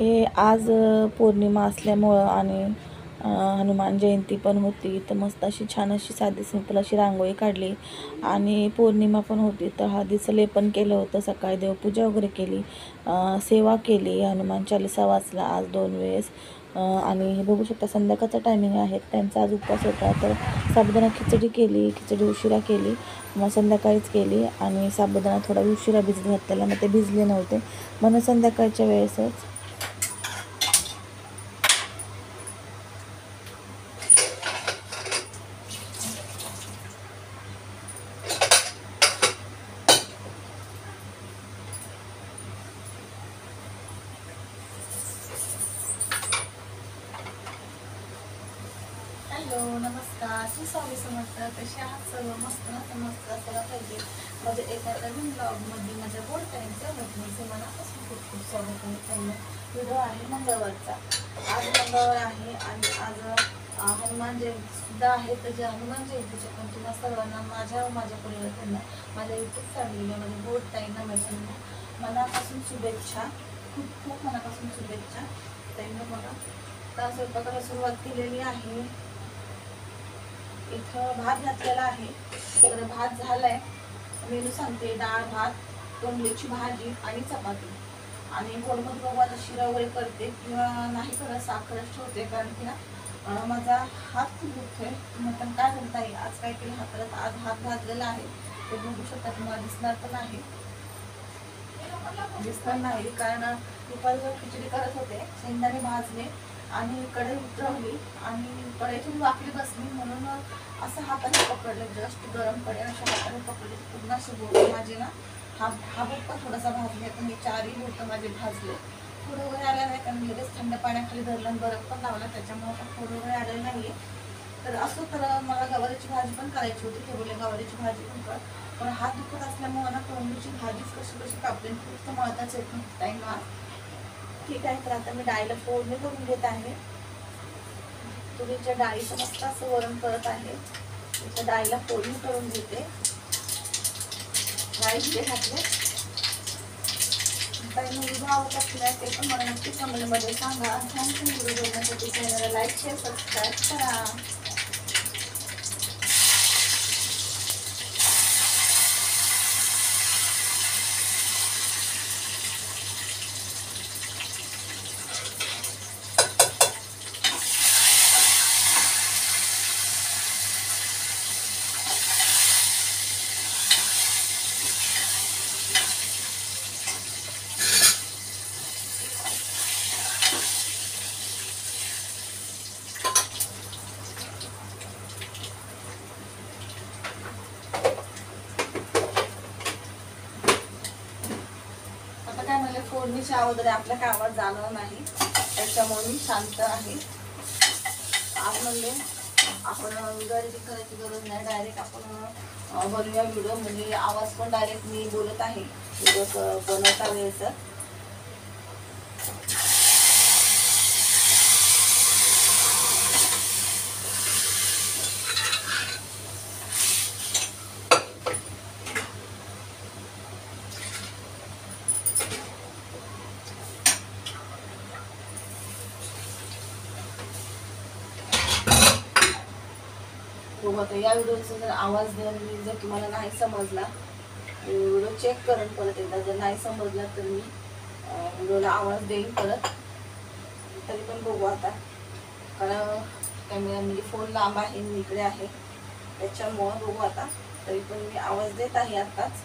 हे आज पौर्णिमा असल्यामुळं आणि हनुमान जयंती पण होती, तर मस्त अशी छान अशी साधी सिंपल अशी रांगोळी काढली आणि पौर्णिमा पण होती, तर हळदीचं लेपन केलं होतं. सकाळी देवपूजा वगैरे केली, सेवा केली, हनुमान चालीसा वाचला आज 2 वेळेस. आणि हे बघू शकता संध्याकाळचा टायमिंग आहे. त्यांचा आज उपवास होता, तर साबुदाणा खिचडी केली. खिचडी उशिरा केली, मग संध्याकाळीच केली आणि साबुदाणा थोडा उशिरा भिजत घातलेला, मग ते भिजले नव्हते म्हणून संध्याकाळच्या वेळेसच. हॅलो, नमस्कार. श्री स्वामी समर्थ. कसे आहात सर्व? मस्त ना? मस्त असायला पाहिजे. माझ्या एका नवीन ब्लॉगमध्ये माझ्या बोर्ड टाईमच्या मैत्रिणीचे मनापासून खूप खूप स्वागत आहे. त्यांना व्हिडिओ आहे मंगळवारचा. आज मंगळवार आहे आणि आज हनुमान जयंती सुद्धा आहे. तर जे हनुमान जयंतीच्या पंचमीला सर्वांना माझ्या परिवारांना, माझ्या यूट्यूब फॅमिलीला, माझ्या बोर्ड टाईमला मैत्रिणींना मनापासून शुभेच्छा. खूप खूप मनापासून शुभेच्छा. त्यांना बघा तर स्वयंपाकाला सुरुवात केलेली आहे. इथं भात घातलेला आहे, तर भात झालाय. मेनू सांगते: डाळ भात, तोंडलीची भाजी आणि चपाती. आणि गोडमध्ये बघू आता शिरा वगैरे करते किंवा नाही करत, साखरच ठेवते, कारण की ना माझा हात खूप दुखतोय. मटण काय करता येईल, आज काय केलं हाताला, आज हात भाजलेला आहे. ते बघू शकता, तुम्हाला दिसणार पण आहे, दिसणार नाही, कारण दुपारी खिचडी करत होते, शेंगदाणे भाजले आणि कढई उतरवली आणि कढईतून वाकली बसली, म्हणून असं हाताने पकडलं, जस्ट गरम कढई अशा हाताने पकडले. पूर्ण असे बोट माझे ना, हा बोट पण थोडासा भाजले, पण हे चारही बोट माझे भाजले. फोड वगैरे आल्या नाही, कारण लगेच थंड पाण्याखाली धरलं, बरफ पण लावला, त्याच्यामुळे पण फोड वगैरे आलेलं नाही. तर असं तर मला गवारीची भाजी पण करायची होती, ते बोलले गवारीची भाजी पण कर, पण हात दुखत असल्यामुळे ना तोंडलीची भाजीच कशी कापली, खूप महत्वाचं येत टाईम. ठीक आहे, तर आता मी डाळीला फोडणी करून घेत आहे. तुरीच्या डाळीचं मस्त असं वरण करत आहे. त्याच्या डाळीला फोडणी करून घेते. डाळी जिरे घातले. काही व्हिडिओ आवडत असल्या ते पण मला नक्की कमेंटमध्ये सांगा. थँक्यू व्हिडिओ बघण्यासाठी. चॅनलला लाईक, शेअर, सबस्क्राईब करा. फोडणीच्या अगोदर आपल्या कामात जाणार नाही, त्याच्यामुळे मी शांत आहे. आज म्हणजे आपण एडिटिंग करायची गरज नाही, डायरेक्ट आपण बनवूया व्हिडिओ. म्हणजे आवाज पण डायरेक्ट मी बोलत आहे व्हिडिओ बनवता वेळेस. बघा, या व्हिडिओचा जर आवाज जर तुम्हाला नाही समजला, व्हिडिओ चेक करेन परत एकदा. जर नाही समजला तर मी व्हिडिओला आवाज देईन परत. तरी पण बघू आता, कारण कॅमेरा म्हणजे फोन लांब आहे, मी इकडे आहे, त्याच्यामुळं बघू आता. तरी पण मी आवाज देत आहे. आताच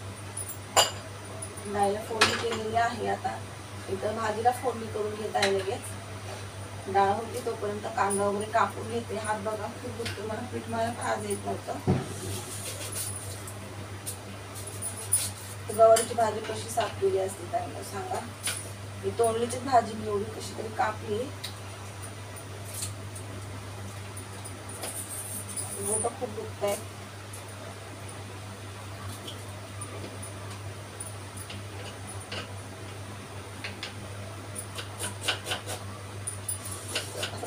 डाळीला फोडणी केलेली आहे. आता इथं भाजीला फोडणी करून घेत आहे. लगेच डाळ होती तोपर्यंत कांदा वगैरे कापून घेते. हात बघा खूप दुखतो मला, पीठ मला आज येत नव्हतं. गवारीची भाजी कशी साफ केली असते त्यांना सांगा. मी तोंडलीची भाजी मी एवढी कशी तरी कापली. बोट खूप दुखत आहे.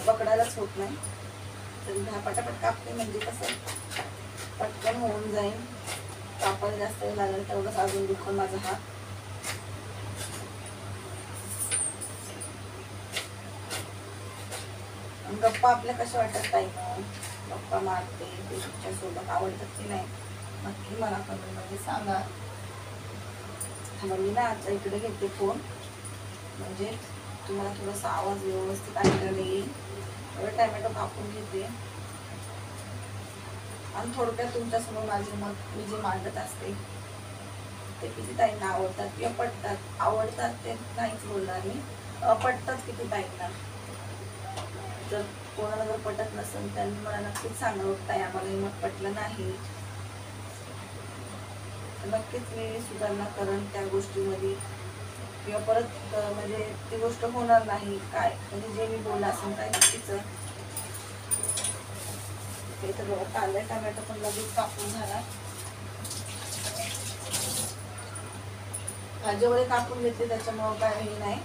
पकडायलाच होत नाही, तर पटापट कापते, म्हणजे कसं पटकन होऊन जाईल. कापायला जास्त वेळ लागेल तेवढंच अजून दुखून माझा हात. गप्पा आपल्या कशा वाटतात ताई? मग गप्पा मारते ते तुमच्यासोबत आवडतात की नाही नक्की मला कमेंटमध्ये सांगा. मग मी ना आता इकडे घेते फोन, म्हणजे तुम्हाला थोडासा आवाज व्यवस्थित ऐकायला येईल. टॅमॅटो कापून घेते आणि थोडक्यात तुमच्यासमोर माझे मत मी जे मांडत असते ते किती ताईंना आवडतात किंवा पटतात. आवडतात ते नाहीच बोलणार मी, पटतात किती ताईंना. जर कोणाला जर पटत नसेल त्यांनी मला नक्कीच सांगावं ताई आम्हाला हे मत पटलं नाही, तर नक्कीच मी सुधारणा करेन त्या गोष्टीमध्ये, किंवा परत म्हणजे ती गोष्ट होणार नाही. काय म्हणजे जे मी बोललं असेल काय चुकीचं ते तर बघा. कांदा टमॅटो पण लगेच कापून झाला. भाजी वगैरे कापून घेतली त्याच्यामुळं काय हे नाही.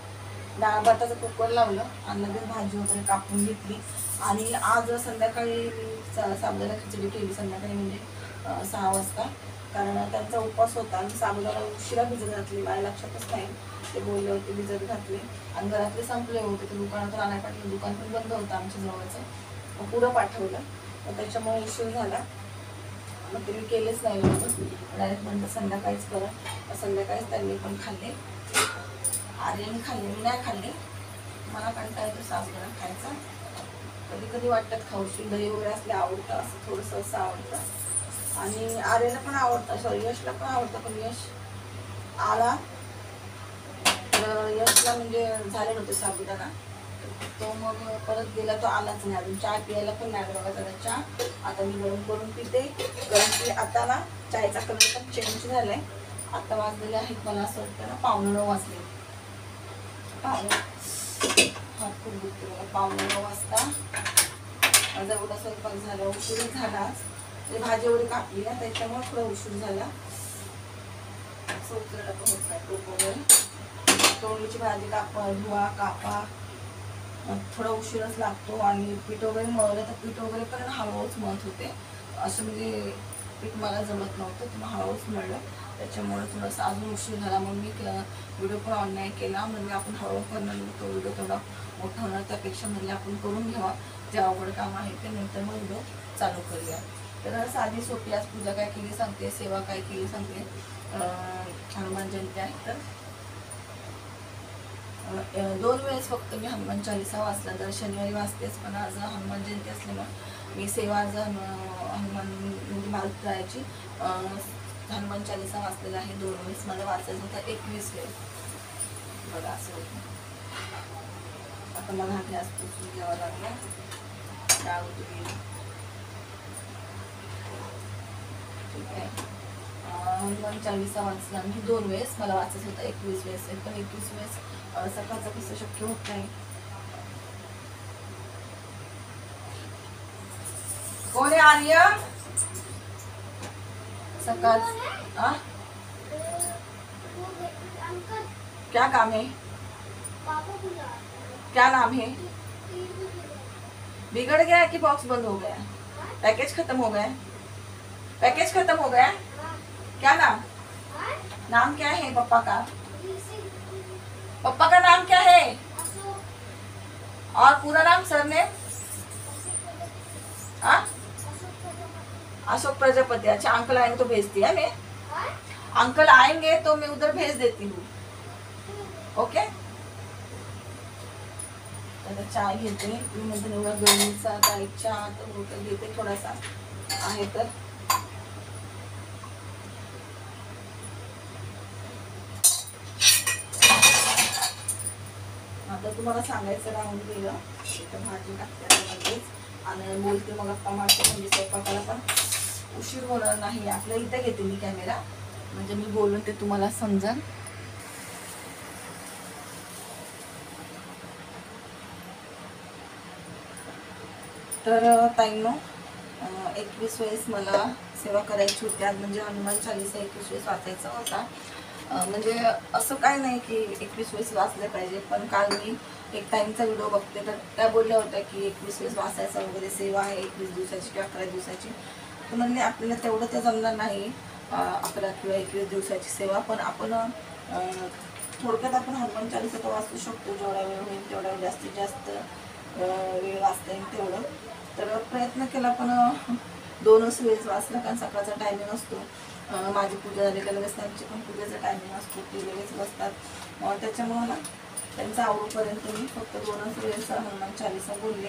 डाळ भाताचं कुकर लावलं आणि लगेच भाजी वगैरे कापून घेतली. आणि आज संध्याकाळी मी साबुदाणा खिचडी केली संध्याकाळी, म्हणजे 6 वाजता, कारण त्यांचा उपवास होता. आणि साबुदाणा उशिरा भिजत घातली, मला लक्षातच नाही, ते बोलले होते भिजत घातले. आणि घरातले संपले होते, ते दुकानातून आणायला पाठवलं, दुकान पण बंद होतं आमच्या जवळचं, मग पुढं पाठवलं. मग त्याच्यामुळे उशीर झाला, मग ते मी केलेच नाही लवकर, डायरेक्ट म्हणलं संध्याकाळीच करा. संध्याकाळीच त्यांनी पण खाल्ले, आर्याने खाल्ले, मी नाही खाल्ले. मला कंटाळा येतो साबुदाणा खायचा. कधी कधी वाटतात खाऊशी, दही वगैरे असले आवडतं, असं थोडंसं असं आवडतं. आणि आर्याला पण आवडतं, सॉरी यशला पण आवडतं. पण यश आला तर यशला म्हणजे झाले नव्हते साबुदाणा, तो मग परत गेला, तो आलाच नाही अजून. चहा प्यायला पण नाही बघा त्याला चहा. आता मी गरम करून पिते, गरम पिले. आता ना चायचा कलर पण चेंज झालाय. आता वाजलेले आहेत मला असं वाटतं ना 9:15 वाजले. हात खूप दुखते बघा. 9:15 वाजता माझा एवढा स्वयंपाक झाला, उशीरच झाला. ते भाजी एवढी कापली ना त्याच्यामुळे थोडा उशीर झाला. सोपलेला पण होत नाही टोप वगैरे. तोंडलीची भाजी कापा, धुवा, कापा, थोडा उशीरच लागतो. आणि पीठ वगैरे मळलं तर पीठ वगैरे पण हळूच मळत होते, असं म्हणजे पीठ मला जमत नव्हतं, तर मग हळूच मळलं. त्याच्यामुळे थोडंसं अजून उशीर झाला. मग मी व्हिडिओ पण ऑन नाही केला, म्हणजे आपण हळू करणार, तो व्हिडिओ थोडा मोठा होणार, त्यापेक्षा म्हणजे आपण करून घ्यावा जे अवघड काम आहे ते, नंतर मग व्हिडिओ चालू करूया. तर साधी सोपी आज पूजा काय केली सांगते, सेवा काय केली सांगते. हनुमान जयंती आहे तर 2 वेळेस फक्त मी हनुमान चालीसा वाचला, तर शनिवारी वाचतेच, पण आज हनुमान जयंती असल्यामुळे मी सेवा आज हनुमान म्हणजे मारुतीरायाची हनुमान चालीसा वाचलेला आहे. 2 वेळेस मला वाचायचं होतं, 21 वेळेस बघा असं होतं. आता मला हा गॅस पुसून घ्यावा लागला, डाळ होती. ठीक आहे, हनुमान चालीसा वाचला मी 2 वेळेस, मला वाचायचं होतं 21 वेळेस, पण 21 वेळेस सकाळचं कसं शक्य होत नाही. कोण आहे आर्य? सकाळ क्या काम है? क्या नाम है? बिगड़ गया कि बॉक्स बंद हो गया? पैकेज खत्म हो गया? पैकेज खत्म हो गया? क्या नाम? नाम क्या है पापा का? पापा का नाम क्या है? और पूरा नाम सरनेम? अशोक प्रजापति। अच्छा, अंकल आएंगे तो भेजती है मैं, अंकल आएंगे तो मैं उधर भेज देती हूँ। ओके, आता चहा घेते मी, म्हणजे एवढा गरमीचा काही चहा तर होतं घेते थोडासा आहे तर. आता तुम्हाला सांगायचं राहून गेलं, इथं भाजी टाकते लगेच आणि बोलते, मग गप्पा मारते, म्हणजे स्वयंपाकाला पण उशीर होणार नाही. आपल्या इथं घेते मी कॅमेरा, म्हणजे मी बोलून ते तुम्हाला समजेल. तर ताईंनो, 21 वेळेस मला सेवा करायची होती आज, म्हणजे हनुमान चालीसा 21 वेळेस वाचायचा होता. म्हणजे असं काय नाही की 21 वेळेस वाचले पाहिजे, पण काल मी एक टाईमचा व्हिडिओ बघते तर त्या बोलल्या होत्या की 21 वेळेस वाचायचा वगैरे, सेवा आहे 21 दिवसाची किंवा 11 दिवसाची. तर म्हणजे आपल्याला तेवढं तर जमणार नाही 11 किंवा 21 दिवसाची सेवा, पण आपण थोडक्यात आपण हनुमान चालीसा तर वाचू शकतो, जेवढा वेळ होईल तेवढा, जास्तीत जास्त वेळ वाचता येईल तेवढं. तर प्रयत्न केला, पण 2च वेळेस वाचला, कारण सकाळचा टायमिंग असतो. माझी पूजा झाली का लगेच त्यांची पण पूजेचा टायमिंग असतो, ते लगेच बसतात. त्याच्यामुळं ना त्यांचं आवडूपर्यंत मी फक्त 2च वेळेस हनुमान चालीसा बोलले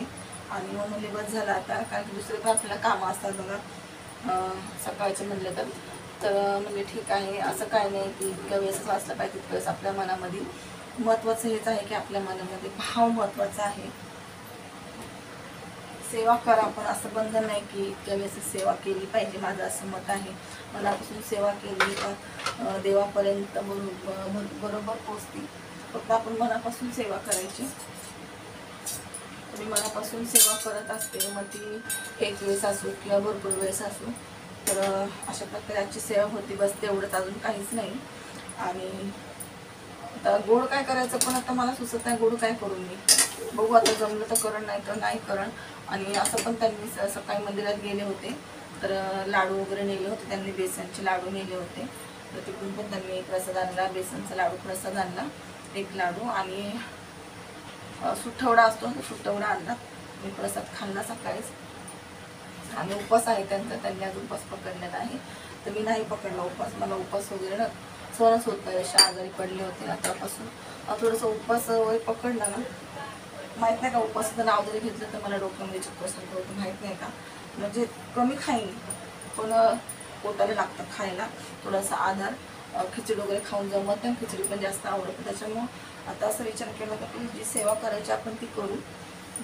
आणि मग मुली बस झाला आता, कारण की दुसरे पण आपल्याला कामं असतात बघा सकाळचे म्हणलं तर म्हणजे ठीक आहे. असं काय नाही की इतक्या वेळेस वाचलं पाहिजे, तितक्या वेळेस आपल्या मनामध्ये महत्त्वाचं हेच आहे की आपल्या मनामध्ये भाव महत्त्वाचा आहे. सेवा करा, पण असं बंधन नाही की इतक्या वेळेस सेवा केली पाहिजे, माझं असं मत आहे. मनापासून सेवा केली तर देवापर्यंत बरोबर पोचते. फक्त आपण मनापासून सेवा करायची. मी मनापासून सेवा करत असते, मग ती एक वेळेस असो किंवा भरपूर वेळेस असो. तर अशा प्रकारची सेवा होती, बस तेवढंच, अजून काहीच नाही. आणि आता गोड काय करायचं, पण आता मला सुचत नाही गोड काय करून मी. बघू आता, जमलं तर करण, नाही तर नाही करण. आणि असं पण त्यांनी सकाळी मंदिरात गेले होते, तर लाडू वगैरे नेले होते त्यांनी, बेसनचे लाडू नेले होते. तर तिकडून पण त्यांनी प्रसाद आणला, बेसनचा लाडू प्रसाद आणला, एक लाडू. आणि सुठवडा असतो, सुठवडा आणला. मी प्रसाद खाल्ला सकाळीच. आणि उपवास आहे त्यांचा, त्यांनी आज उपवास पकडलेला आहे. तर मी नाही पकडला उपवास, मला उपवास वगैरे ना सहनच होत नाही. अशा आजारी पडले होते ना, त्यापासून थोडंसं उपवास वगैरे पकडला ना, माहीत नाही का, उपवासाचं नाव जरी घेतलं तर मला डोक्यामध्ये चक्कर सारखं होतं, माहीत नाही का. म्हणजे कमी खाईन, पण पोटाला लागतं खायला थोडासा आधार. खिचडी वगैरे खाऊन जमत नाही, खिचडी पण जास्त आवडतं. त्याच्यामुळं आता असं विचार केला की जी सेवा करायची आपण ती करू.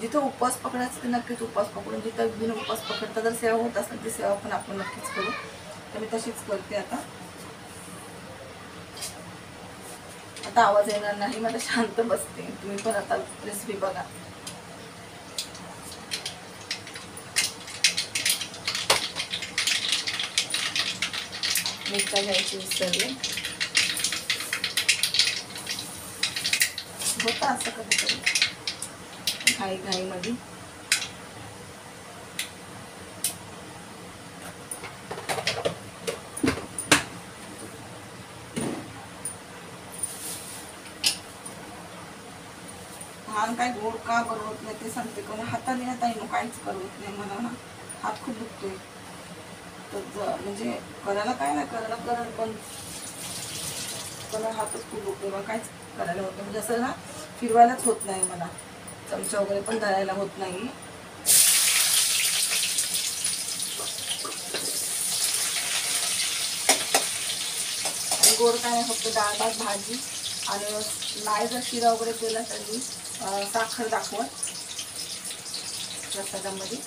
जिथं उपवास पकडायचं ते नक्कीच उपवास पकडून, जिथं बिन उपवास पकडता जर सेवा होत असेल ती सेवा पण आपण नक्कीच करू. तर मी तशीच करते आता. आता आवाज येणार नाही, मला शांत बसते. तुम्ही पण आता रेसिपी बघा. मिरच्या घ्यायची विसरले, होतं असं कधीतरी घाईमध्ये. लहान काय गोड का बनवत नाही ते सांगते, कारण हाताने ना ताई काहीच करत नाही. मला ना हात खूप दुखतोय, तर म्हणजे करायला काय नाही, करायला पण हातच खूप दुखतोय, मग काहीच करायला होत नाही. म्हणजे असं ना फिरवायलाच होत नाही मला, चमचा वगैरे पण धरायला होत नाही. आणि गोड काय नाही, फक्त डाळ भात भाजी. आणि नाही जर शिरा वगैरे केला तरी साखर दाखवत प्रसादामध्ये.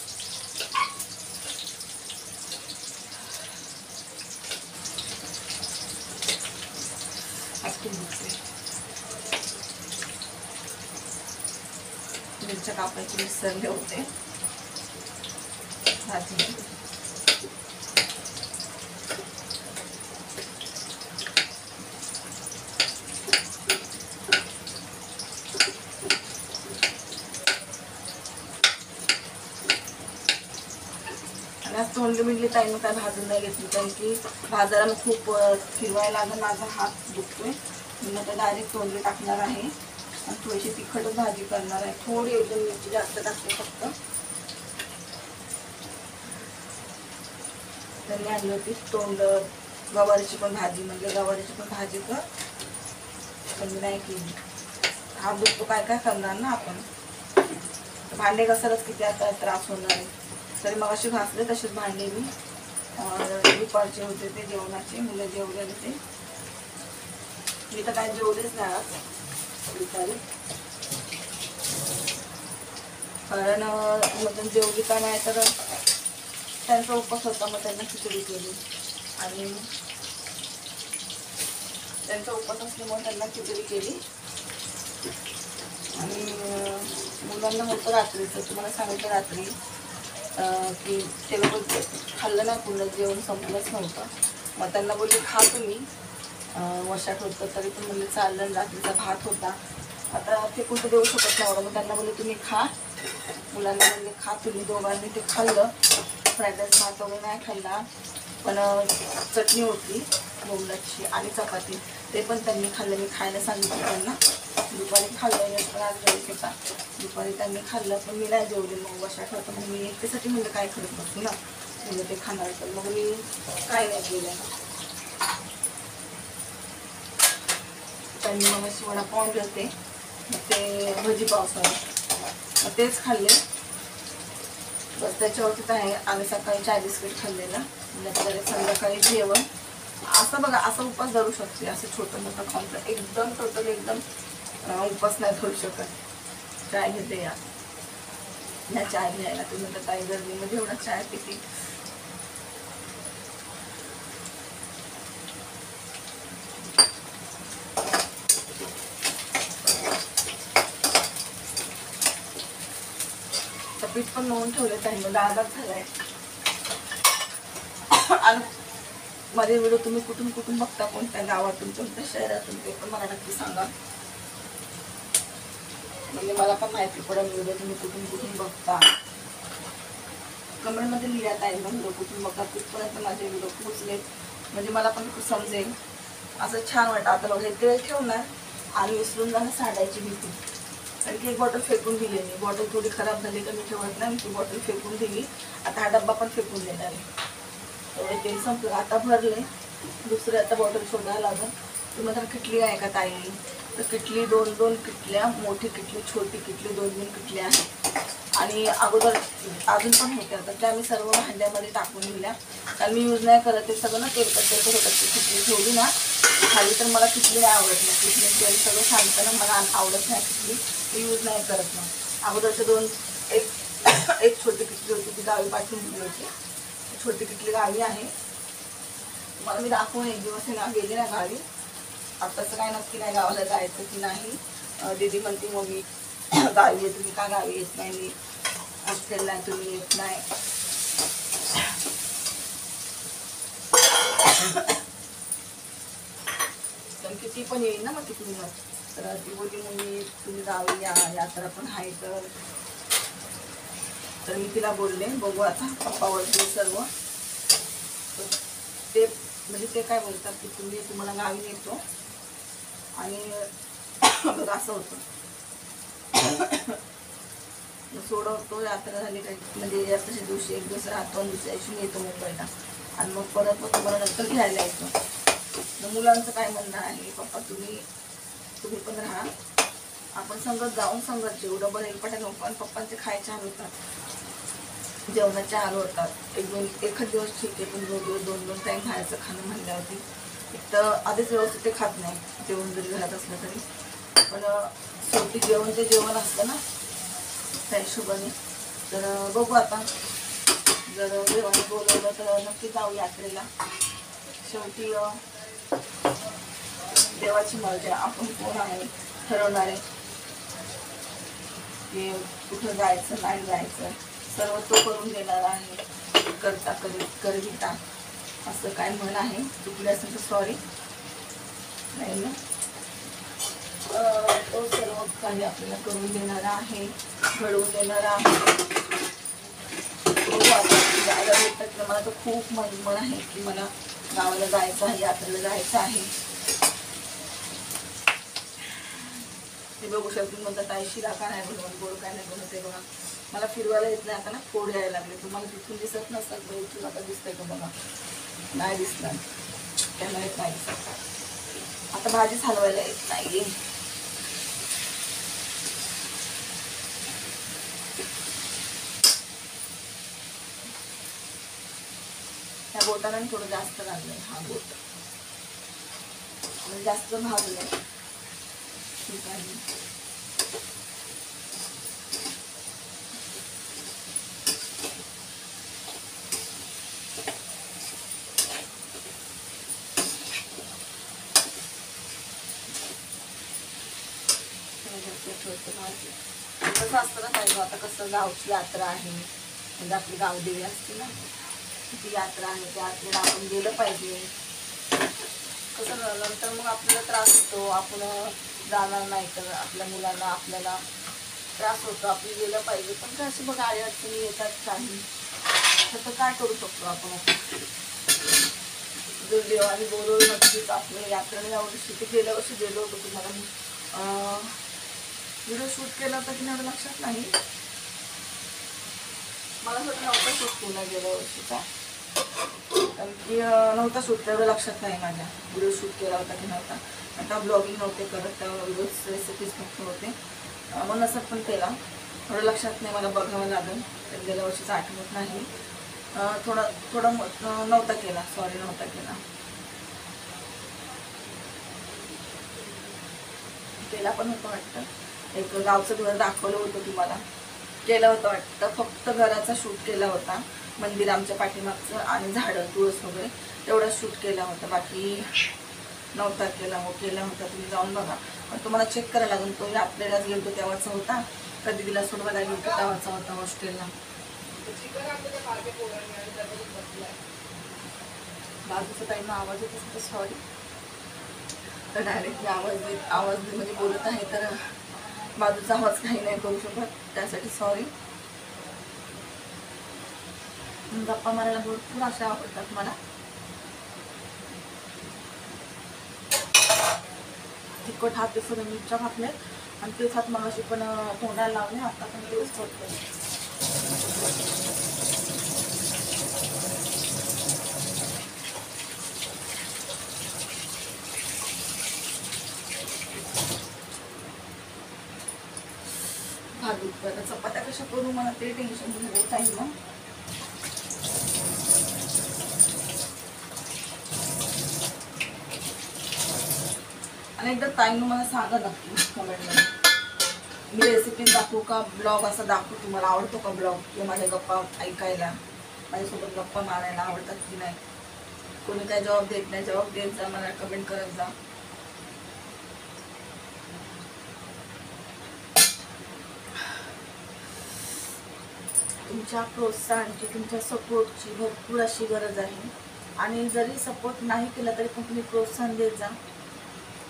मिरच्या कापायचे विसरले होते भाजी. आज तोंडली मिडली ताईनं काय भाजून नाही घेतली, कारण की भाजायला खूप फिरवायला लागून माझा हात दुखतोय. मी आता डायरेक्ट तोंडली टाकणार आहे आणि थोडीशी तिखटच भाजी करणार आहे. थोडी एकदम मिरची जास्त टाकते फक्त. त्यांनी आणली होती तोंड गवारीची पण भाजी, म्हणजे गवारीची पण भाजी कर, पण मी नाही केली. हात दुखतो, काय काय करणार ना आपण. भांडे घासायलाच किती आता त्रास होणार आहे. तरी मग अशी घासले तसेच भांडे मी. दुपारचे होते ते जेवणाचे, मुलं जेवले होते. मी तर काय जेवलेच नाही आज दुपारी, कारण मग जेवली का नाही तर त्यांचा उपवास होता, मग त्यांना खिचडी केली. आणि त्यांचा उपवास असल्यामुळे त्यांना खिचडी केली. आणि मुलांना होतं रात्रीचं, तुम्हाला सांगितलं रात्री की ते लोक खाल्लं नाही, पूर्ण जेवण संपलंच नव्हतं. मग त्यांना बोलले खा तुम्ही, वशाट होतं तरी पण म्हणजे चाललं. रात्रीचा भात होता, आता ते कुठं देऊ शकत नव्हतं. मग त्यांना बोलले तुम्ही खा. मुलांना बोलले खा तुम्ही. दोघांनी ते खाल्लं. फ्राईड राईस भात वगैरे नाही खाल्ला, पण चटणी होती बोंबलाची आणि चपाती, ते पण त्यांनी खाल्लं. मी खायला सांगितलं त्यांना, दुपारी खाल्लं मी पण आज घरीच होता. दुपारी त्यांनी खाल्लं पण मी नाही जेवले. मग वशा ठेवतो मग मी एकट्यासाठी म्हणजे काय करत बसू ना, म्हणजे ते खाणार तर मग मी काय नाही केलं. त्यांनी मग अशी वडापाव आणले होते, मग ते भजी पावसाळे मग तेच खाल्ले बस. त्याच्यावरतीच आहे. आम्ही सकाळी चाय बिस्किट खाल्लेलं, म्हणजे संध्याकाळी जेवण. असं बघा, असं उपास धरू शकते, असं छोटं मोठं खाऊन तर एकदम टोटल एकदम उपास नाही धरू शकत. चाय घेते या चाय घ्यायला तुम्ही तर काही गर्दीमध्ये एवढा चाय पिते. पीठ पण मळून ठेवले त्यांनी, डाळ झालाय. आणि माझे व्हिडिओ तुम्ही कुठून कुठून बघता, कोणत्या गावातून कोणत्या शहरातून, ते पण मला नक्की सांगा, म्हणजे मला पण माहिती पडेल व्हिडिओ तुम्ही कुठून कुठून बघता. कमेंटमध्ये लिहिण्यात आहे व्हिडिओ कुठून बघता, कुठपर्यंत माझे व्हिडिओ पोचले म्हणजे मला पण समजेल. असं छान वाटतं. आता बघा तेल ठेवणार आणि विसरून जाणं सांडायची भीती, कारण की एक बॉटल फेकून दिली मी. बॉटल थोडी खराब झाली तर मी ठेवत नाही, ती बॉटल फेकून दिली. आता हा डब्बा पण फेकून देणार आहे. एवढे तेल संपलं, आता भरले. दुसरे आता बॉटल शोधायला लागेल. तुम्ही तर किटली आहे का ताई, तर किटली 2-2 किटल्या, मोठी किटली छोटी किटली 2-2 किटल्या आहेत. आणि अगोदर अजून पण होत्या, तर त्या मी सर्व भांड्यामध्ये टाकून दिल्या, कारण मी यूज नाही करत. ते सगळं ना तेलकट तेलकट होतात. ती किटली ठेवली ना खाली तर मला किटली नाही आवडत नाही. किटली तेल सगळं सांगतं ना, मला आवडत नाही किटली, ती यूज नाही करत. मग अगोदरचे 2 एक छोटी किटली होती, ती गावी पाठवून दिली होती. छोटी किटली गावी आहे, मला मी दाखवून एक दिवस ना गेले ना गावी. आताचं काय नक्की नाही गावाला जायचं की नाही. दीदी म्हणते मग मी गावी येत, तुम्ही का गावी येत नाही, मी हॉस्टेलला तुम्ही येत नाही. पण किती पण येईल ना मग तिकडून, तर ती बोलली मग तुम्ही गावी या, यात्रा पण आहे तर मी तिला बोलले बघू आता पप्पा वरती सर्व. ते म्हणजे ते काय बोलतात की तुम्हाला गावी येतो आणि बघ असं होतं सोडवतो. यात्रा झाली काही म्हणजे यात्रेच्या दिवशी एक दिवस राहतो आणि दुसऱ्या दिवशी येतो मुंबईला, आणि मग परत मग तुम्हाला नंतर घ्यायला येतो. मग मुलांचं काय म्हणणं आहे, पप्पा तुम्ही पण राहा, आपण संगत जाऊन संगत जेवू. डबल हेलपाट्या नको. आणि पप्पांचे खायचे हाल होतात, जेवणाचे हाल होतात. एकच दिवस ठीक आहे, पण 2 टाईम खायचं खाणं म्हणल्यावरती एक तर आधीच व्यवस्थित ते खात नाही, जेवण जरी घरात असलं तरी. पण शेवटी जेवण ते जेवण असतं ना त्या हिशोबाने. तर बघू आता, जर देवाने बोलवलं तर नक्की जाऊ यात्रेला. शेवटी देवाची मर्जी, आपण कोण आहे ठरवणारे की कुठं जायचं नाही जायचं, सर्व तो करून देणार आहे. करता करविता असं काय म्हण आहे, चुकलं असेल तर सॉरी. नाही ना, तो सर्व काही आपल्याला करून देणारा आहे, घडवून देणारा आहे. जायला भेटतात मला तर खूप मन आहे की मला गावाला जायचं आहे, यात्रेला जायचं आहे. ते बघू शकतो म्हणतात ताई शिरा का नाही बनवत, गोड काय नाही बनवते बघा. मला फिरवायला येत नाही, आता ना फोड यायला लागले. तुम्हाला तिथून दिसत नसतात, इथून आता दिसतंय का बघा, नाही दिसणार, त्यामुळे येत नाही. आता भाजीच हलवायला येत नाही. ह्या बोटाला थोडं जास्त लागलंय, हा बोट म्हणजे जास्त भाजलंय. ठीक आहे, कसं असतं ना काय, आता कसं गावची यात्रा आहे म्हणजे आपली गावदेवी असते ना, ती यात्रा आहे, त्या यात्रेला आपण गेलं पाहिजे. कसं नंतर मग आपल्याला त्रास होतो, आपण जाणार नाही तर आपल्या मुलांना आपल्याला त्रास होतो. आपण गेलं पाहिजे, पण काय असं बघा अडचणी येतात काही, तर काय करू शकतो आपण. जर देवाने बोलवलं नक्कीच आपल्या यात्रेला. यावर्षी ते गेल्या वर्षी गेलो होतो, तुम्हाला व्हिडिओ शूट केला होता की नाही लक्षात नाही, मला असं नव्हता शूट केला गेल्या वर्षीचा, कारण की नव्हता शूट तेवढं लक्षात नाही माझ्या, व्हिडिओ शूट केला होता की नव्हता. आता ब्लॉगिंग नव्हते करत, त्यामुळे व्हिडिओज रेसिपीज फक्त होते, म्हणून असं पण केला. थोडं लक्षात नाही, मला बघावं लागेल, तर गेल्या वर्षीचा आठवत नाही. थोडं नव्हता केला, सॉरी नव्हता केला. केला पण होतं वाटतं, एक गावचं घर दाखवलं होतं तुम्हाला, केलं होतं वाटतं. फक्त घराचा शूट केला होता, मंदिर आमच्या पाठीमागचं आणि झाडं तुळस वगैरे तेवढाच शूट केला होता, बाकी नव्हता केला. हो केला होता, तुम्ही जाऊन बघा. पण तुम्हाला चेक करायला लागेल, तो आपल्यालाच गेलो तेव्हाचा होता, कधी तिला सोडवायला गेलो तेव्हाचा होता हॉस्टेलला. बाजूचा टाईम आवाज येत असेल तर सॉरी, तर डायरेक्टली आवाज म्हणजे बोलत आहे तर बाजूचा आवाज काही नाही करू शकत, त्यासाठी सॉरी. गप्पा मारायला भरपूर अशा आवडतात मला. तिखट हात ते सगळं मिरच्या घातले आणि तेच हात मगाशी पण तोंडाला लावले, आता पण तेच करतो. भाजून चपात्या कशा करू मला ते टेन्शन घेत आहे ना. आणि एकदा ताईनं मला सांगा नक्की कमेंटमध्ये, मी रेसिपी दाखवू का, ब्लॉग असा दाखवू, तुम्हाला आवडतो का ब्लॉग, किंवा माझ्या गप्पा ऐकायला, माझ्यासोबत गप्पा मारायला आवडतात की नाही. कोणी काय जबाब देत नाही, जबाब देत जा, मला कमेंट करत जा. तुमच्या प्रोत्साहनाची, तुमच्या सपोर्टची भरपूर अशी गरज आहे. आणि जरी सपोर्ट नाही केला तरी पण तुम्ही प्रोत्साहन देत जा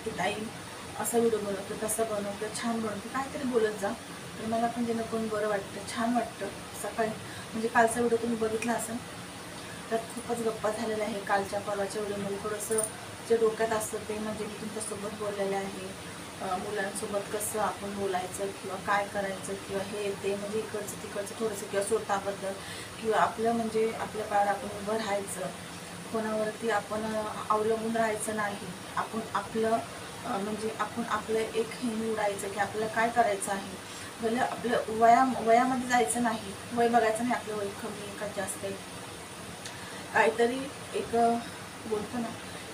की ताई असा व्हिडिओ बनवतो, तसा बनवतो, छान बनवतो, काहीतरी बोलत जा. तर मला पण जेणेकरून बरं वाटतं, छान वाटतं. सकाळी म्हणजे कालचा व्हिडिओ तुम्ही बघितला असेल, त्यात खूपच गप्पा झालेल्या आहे. कालच्या परवाच्या व्हिडिओमध्ये थोडंसं जे डोक्यात असतं ते म्हणजे मी तुमच्यासोबत बोललेले आहे. मुलांसोबत कसं आपण बोलायचं किंवा काय करायचं किंवा हे ते म्हणजे इकडचं तिकडचं थोडंसं, किंवा स्वतःबद्दल, किंवा आपलं म्हणजे आपल्या पायावर आपण उभं राहायचं, कोणावरती आपण अवलंबून राहायचं नाही. आपण आपलं म्हणजे आपण आपलं एक हे निवडायचं की आपल्याला काय करायचं आहे. भले आपलं वयामध्ये जायचं नाही, वय बघायचं नाही आपलं वय कमी आहे का जास्त आहे. काहीतरी एक बोलतो ना,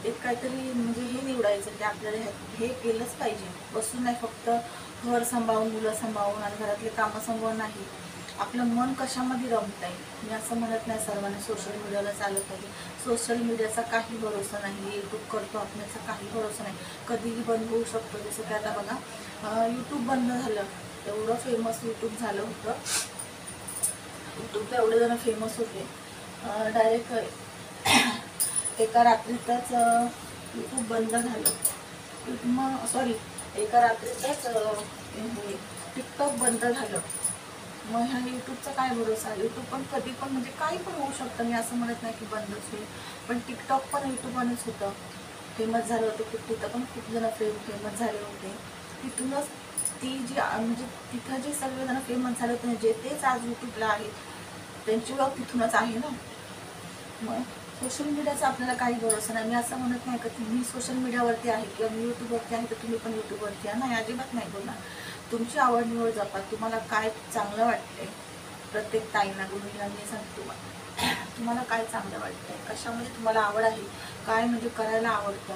एक काहीतरी म्हणजे हे निवडायचं की आपल्याला हे केलंच पाहिजे. बसून नाही फक्त घर सांभाळून, मुलं सांभाळून आणि घरातले कामं सांभाळून नाही. आपलं मन कशामध्ये रमत आहे. मी असं म्हणत नाही सर्वांनी सोशल मीडियाला चालत पाहिजे. सोशल मीडियाचा काही भरोसा नाही. यूट्यूब करतो आपण, याचा काही भरोसा नाही, कधीही बंद होऊ शकतो. जसं की आता बघा यूट्यूब बंद झालं, एवढं फेमस यूट्यूब झालं होतं, यूट्यूबला एवढे जण फेमस होते, डायरेक्ट एका रात्रीतच यूट्यूब बंद झालं. मग सॉरी, एका रात्रीतच टिकटॉक बंद झालं. मग ह्या यूट्यूबचा काय भरोसा. यूट्यूब पण कधी पण म्हणजे काही पण होऊ शकतं, मी असं म्हणत नाही की बंदच होईल. पण टिकटॉक पण यूट्यूबवरच होतं, फेमस झालं होतं खूप, तिथं पण खूप जण फेमस झाले होते. तिथूनच ती जी म्हणजे तिथं जे सगळेजण फेमस झाले होते जे तेच आज यूट्यूबला आहेत, त्यांची ओळख तिथूनच आहे ना. मग सोशल मीडियाचा आपल्याला काही भरोसा नाही. मी असं म्हणत नाही का तुम्ही सोशल मीडियावरती आहे किंवा मी यूट्यूबवरती आहे तर तुम्ही पण यूट्यूबवरती आहे, नाही, अजिबात नाही बोलणार. तुमची आवड निवड जपा, तुम्हाला काय चांगलं वाटतंय. प्रत्येक ताईंना गुरुजींना मी सांगते तुम्हाला काय चांगलं वाटतंय, कशामध्ये तुम्हाला आवड आहे, काय म्हणजे करायला आवडतं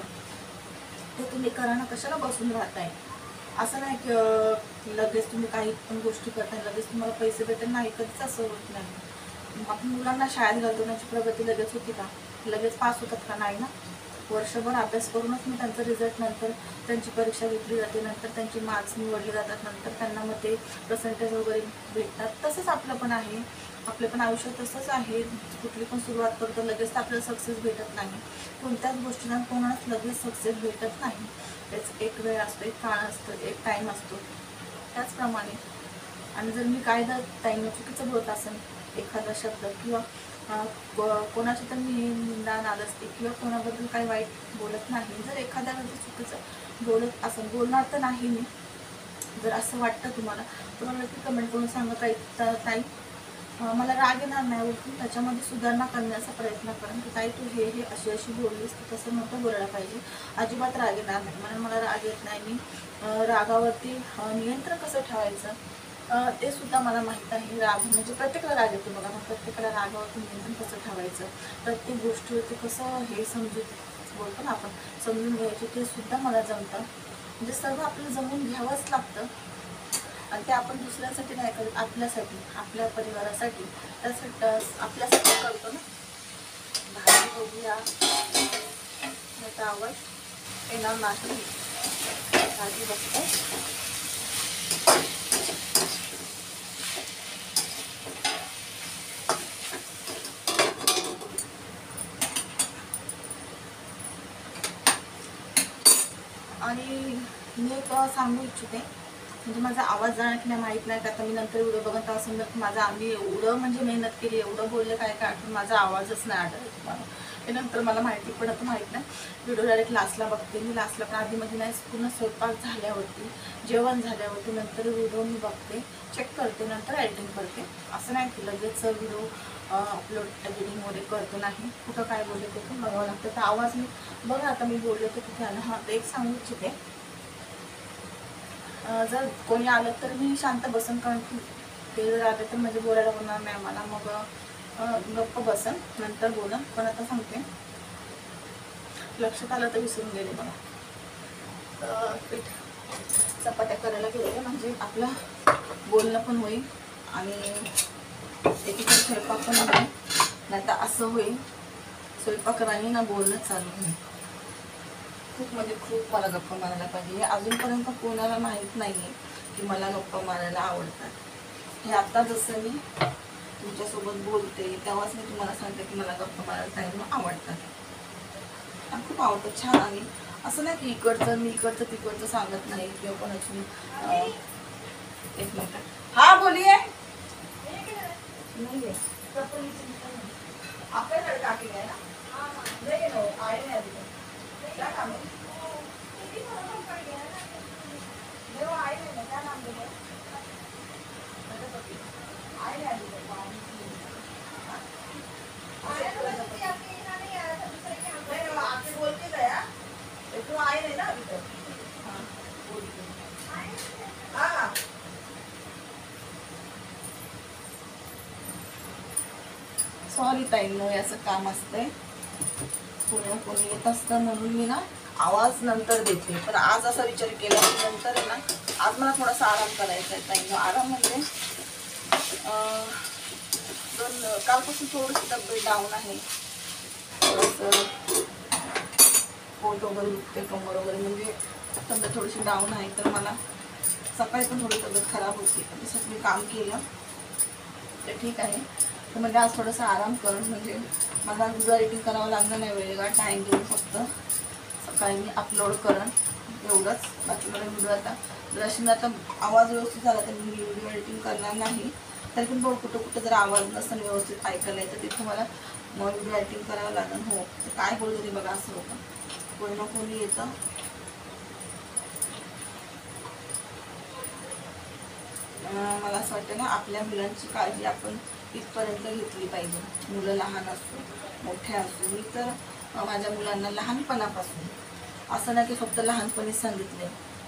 ते तुम्ही करा ना. कशाला बसून राहताय. असं नाही की लगेच तुम्ही काही पण गोष्टी करताय लगेच तुम्हाला पैसे भेटेल, नाही, कधीच असं होत नाही. आपण मुलांना शाळेत घालतो, त्यांची प्रगती लगेच होती का, लगेच पास होतात का, नाही ना. वर्षभर अभ्यास करूनच मी त्यांचं रिझल्ट, नंतर त्यांची परीक्षा घेतली जाते, नंतर त्यांची मार्क्स निवडले जातात, नंतर त्यांना मग ते पर्सेंटेज वगैरे भेटतात. तसंच आपलं पण आहे, आपलं पण आयुष्य तसंच आहे. कुठली पण सुरुवात करतो लगेच तर आपल्याला सक्सेस भेटत नाही. कोणत्याच गोष्टींना कोणालाच लगेच सक्सेस भेटत नाही. त्याच एक वेळ असतो, एक काळ असतो, एक टाईम असतो. त्याचप्रमाणे आणि जर मी काय जर टाईम चुकीचं बोलत असेल एखादा शब्द किंवा कोणाची तर मी निंदा नादसते किंवा कोणाबद्दल काही वाईट बोलत नाही, जर एखाद्याबद्दल चुकीचं बोलत असेल, बोलणार तर नाही मी, जर असं वाटतं तुम्हाला तर मला नक्की कमेंट करून सांगा ताई मला राग येणार नाही, उलटून त्याच्यामध्ये सुधारणा करण्याचा प्रयत्न करेन की ताई तू हे अशी अशी बोललीस तर तसं नव्हतं बोलायला पाहिजे. अजिबात राग येणार नाही, म्हणून मला राग येत नाही. मी रागावरती नियंत्रण कसं ठेवायचं ते सुद्धा मला माहीत आहे. राग म्हणजे प्रत्येकाला राग येतो बघा, मग प्रत्येकाला रागावरती नियंत्रण कसं ठेवायचं, प्रत्येक गोष्टीवरती कसं हे समजून बोलतो ना आपण समजून घ्यायचे ते सुद्धा मला जमतं. म्हणजे सर्व आपल्याला जमून घ्यावंच लागतं आणि ते आपण दुसऱ्यासाठी नाही करत, आपल्यासाठी, आपल्या परिवारासाठी, त्यासाठी आपल्यासाठी करतो ना. भाजी बघूया, याचा आवाज येणार नाही. भाजी बघतो. आणि मी एक सांगू इच्छिते, म्हणजे माझा आवाज जाणार की नाही माहीत नाही, का आता मी नंतर व्हिडिओ बघत असं तर माझा आम्ही एवढं म्हणजे मेहनत केली, एवढं बोलले काय काय आठवून माझा आवाजच नाही आठवत तुम्हाला. हे नंतर मला माहिती पडत माहीत नाही. व्हिडिओ डायरेक्ट लास्टला बघते मी. लास्टला पण आधीमध्ये नाही, पूर्ण स्वयंपाक झाल्यावरती, जेवण झाल्यावरती नंतर व्हिडिओ मी बघते, चेक करते, नंतर एडिटिंग करते. असं नाही की लगेच व्हिडिओ अपलोड एडिटिंग वगैरे करते नाही. कुठं काय बोलले ते पण बघावं लागतं. तर आवाज मी बघा आता मी बोलले तर कुठे आलं. हां, तर एक सांगू इच्छिते, जर कोणी आलं तर मी शांत बसन, कारण की ते जर आलं तर म्हणजे बोलायला होणार नाही मला, मग गप्प बसन, नंतर बोला. पण आता सांगते, लक्षात आलं तर विसरून गेले मला. पीठ चपात्या करायला गेले म्हणजे आपलं बोलणं पण होईल आणि एकीकडे स्वयंपाक पण होईल. नाही तर असं होईल स्वयंपाक राहील ना बोलणं चालू होईल. खूप म्हणजे खूप मला गप्पा मारायला पाहिजे. हे अजूनपर्यंत कोणाला माहीत नाही आहे की मला गप्पा मारायला आवडतात. हे आता जसं मी तुमच्यासोबत बोलते तेव्हाच मी तुम्हाला सांगते की मला गप्पा मारायला टाईम आवडतात. खूप आवडतं, छान. आणि असं नाही की इकडचं मी इकडचं तिकडचं सांगत नाही किंवा कोणाची. एक मिनिट. हा बोलिये. नहीं है आपल्या टाकी आहे ना. नहीं नो आए नहीं अभी तक. क्या काम है? नहीं वो आए नहीं ना. क्या नाम बोले? आए नहीं अभी तक. नहीं वो आपसे बोल के गया, तो आए नहीं ना अभी तक. हाँ बोल के. हाँ सॉरी ताईंनो, याचं काम असतंय, कोणी ना कोणी येत असतं म्हणून मी ना आवाज नंतर देते. पण आज असा विचार केला की नंतर आहे ना, आज मला थोडासा आराम करायचा आहे ताईंनो. आराम म्हणजे कालपासून थोडीशी तब्येत डाऊन आहे. थोडंसं पोट वगैरे दुखते, कंबर वगैरे, म्हणजे तब्येत थोडीशी डाऊन आहे. तर मला सकाळी पण थोडी तब्येत खराब होती, तसंच मी काम केलं ते ठीक आहे. तर म्हणजे आज थोडासा आराम करून म्हणजे मला व्हिडिओ एडिटिंग करावं लागणार नाही, वेगळा टाईम देऊन फक्त सकाळी मी अपलोड करेन एवढंच. बाकी मला व्हिडिओ आता जर आता आवाज व्यवस्थित झाला तर मी व्हिडिओ एडिटिंग करणार नाही. तरी पण कुठं कुठं जर आवाज नसेल व्यवस्थित ऐकायला येतं तिथं मला मग व्हिडिओ एडिटिंग करावं लागेल. हो, तर काय बोलत होते बघा, असं होतं कोणी ना कोणी येतं. मला असं वाटतं ना, आपल्या मुलांची काळजी आपण इथपर्यंत घेतली पाहिजे. मुलं लहान असो मोठे असो. मी तर माझ्या मुलांना लहानपणापासून असं नाही की फक्त लहानपणीच सांगितले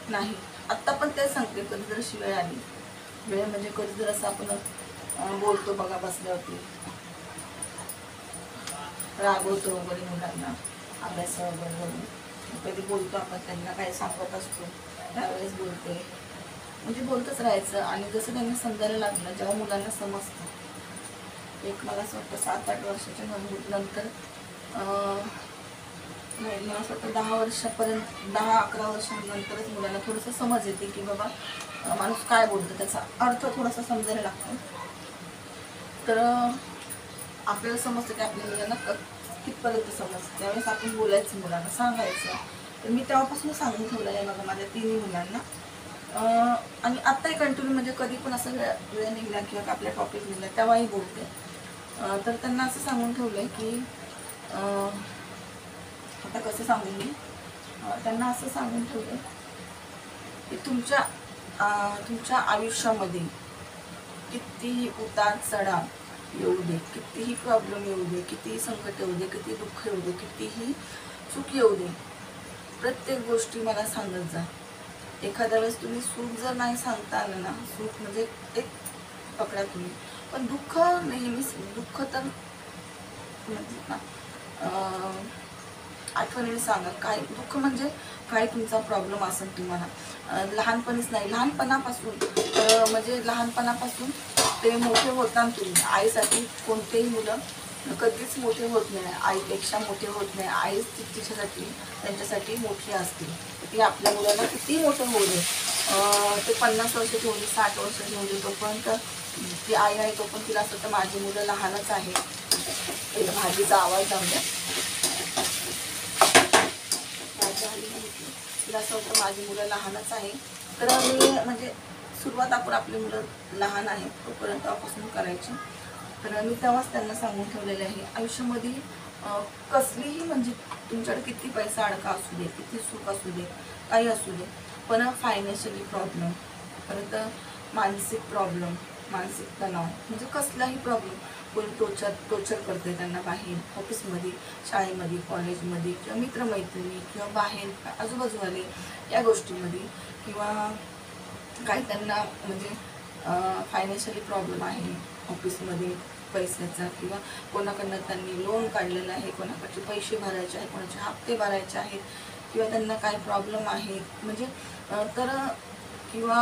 नाही, आत्ता पण ते सांगते. कधी जर अशी वेळ आली, वेळ म्हणजे कधी जर असं आपण बोलतो बघा बसल्यावरती, रागवतो वगैरे मुलांना अभ्यास वगैरे, कधी बोलतो आपण त्यांना काही सांगत असतो त्यावेळेस बोलते, म्हणजे बोलतच राहायचं. आणि जसं त्यांना समजायला लागलं, जेव्हा मुलांना समजतं, एक मला असं वाटतं 7-8 वर्षाच्या नंतर नाही, मला असं वाटतं 10 वर्षापर्यंत, 10-11 वर्षांनंतरच मुलांना थोडंसं समज येते की बाबा माणूस काय बोलतो, त्याचा अर्थ थोडासा समजायला लागतो. तर आपल्याला समजतं की आपल्या मुलांना कितपर्यंत समजतं, त्यावेळेस आपण बोलायचं, मुलांना सांगायचं. तर मी तेव्हापासून सांगून ठेवलं आहे बघा माझ्या 3 मुलांना. आणि आत्ताही कंटिन्यू, म्हणजे कधी पण असं वेळ निघला किंवा आपल्या टॉपिक निघला तेव्हाही बोलते. तर त्यांना असं सांगून ठेवलं आहे की आता कसं सांगू मी, त्यांना असं सांगून ठेवलं की तुमच्या तुमच्या आयुष्यामध्ये कितीही उतार चढाव येऊ दे, कितीही प्रॉब्लेम येऊ दे, कितीही संकट येऊ दे, किती दुःख येऊ दे, कितीही सुख येऊ दे, प्रत्येक गोष्टी मला सांगत जा. एखाद्या वेळेस तुम्ही सुख जर नाही सांगता आलं ना, सुख म्हणजे एक पकडा तुम्ही, पण दुःख नेहमीच, दुःख तर म्हणजे ना आठवणीने सांगा. काय दुःख म्हणजे काय तुमचा प्रॉब्लेम असेल तुम्हाला, लहानपणीच नाही, लहानपणापासून म्हणजे लहानपणापासून ते मोठे होताना तुम्ही आईसाठी कोणतेही मुलं कधीच मोठे होत नाही, आईपेक्षा मोठे होत नाही. आई तिच्यासाठी त्यांच्यासाठी मोठी असते. ती आपल्या मुलाला किती मोठं होऊ दे, ते 50 वर्षाची होऊ दे, 60 वर्षाची होऊ दे, तोपर्यंत ती आई आहे तोपर्यंत तिला असं तर माझी मुलं लहानच आहे. भाजीचा आवाज जाऊ द्या. तिला असं वाटतं माझी मुलं लहानच आहे. तर मी म्हणजे सुरुवात आपण आपली मुलं लहान आहेत तोपर्यंत पासून करायची. तर मी तेव्हाच त्यांना सांगून ठेवलेलं आहे, आयुष्यामध्ये कसलीही म्हणजे तुमच्याकडे किती पैसा अडका असू दे, किती सुख असू दे, काही असू दे, पण फायनान्शियली प्रॉब्लेम, परत मानसिक प्रॉब्लेम, मानसिक तणाव म्हणजे कसलाही प्रॉब्लेम, कोणी टोचर करते त्यांना बाहेर, ऑफिसमध्ये, शाळेमध्ये, कॉलेजमध्ये किंवा मित्रमैत्रिणी किंवा बाहेर आजूबाजूवाले या गोष्टीमध्ये, किंवा काही त्यांना म्हणजे फायनान्शियली प्रॉब्लेम आहे ऑफिसमध्ये पैशाचा, किंवा कोणाकडनं त्यांनी लोन काढलेलं आहे, कोणाकडचे पैसे भरायचे आहेत, कोणाचे हप्ते भरायचे आहेत, किंवा त्यांना काही प्रॉब्लेम आहे म्हणजे तर, किंवा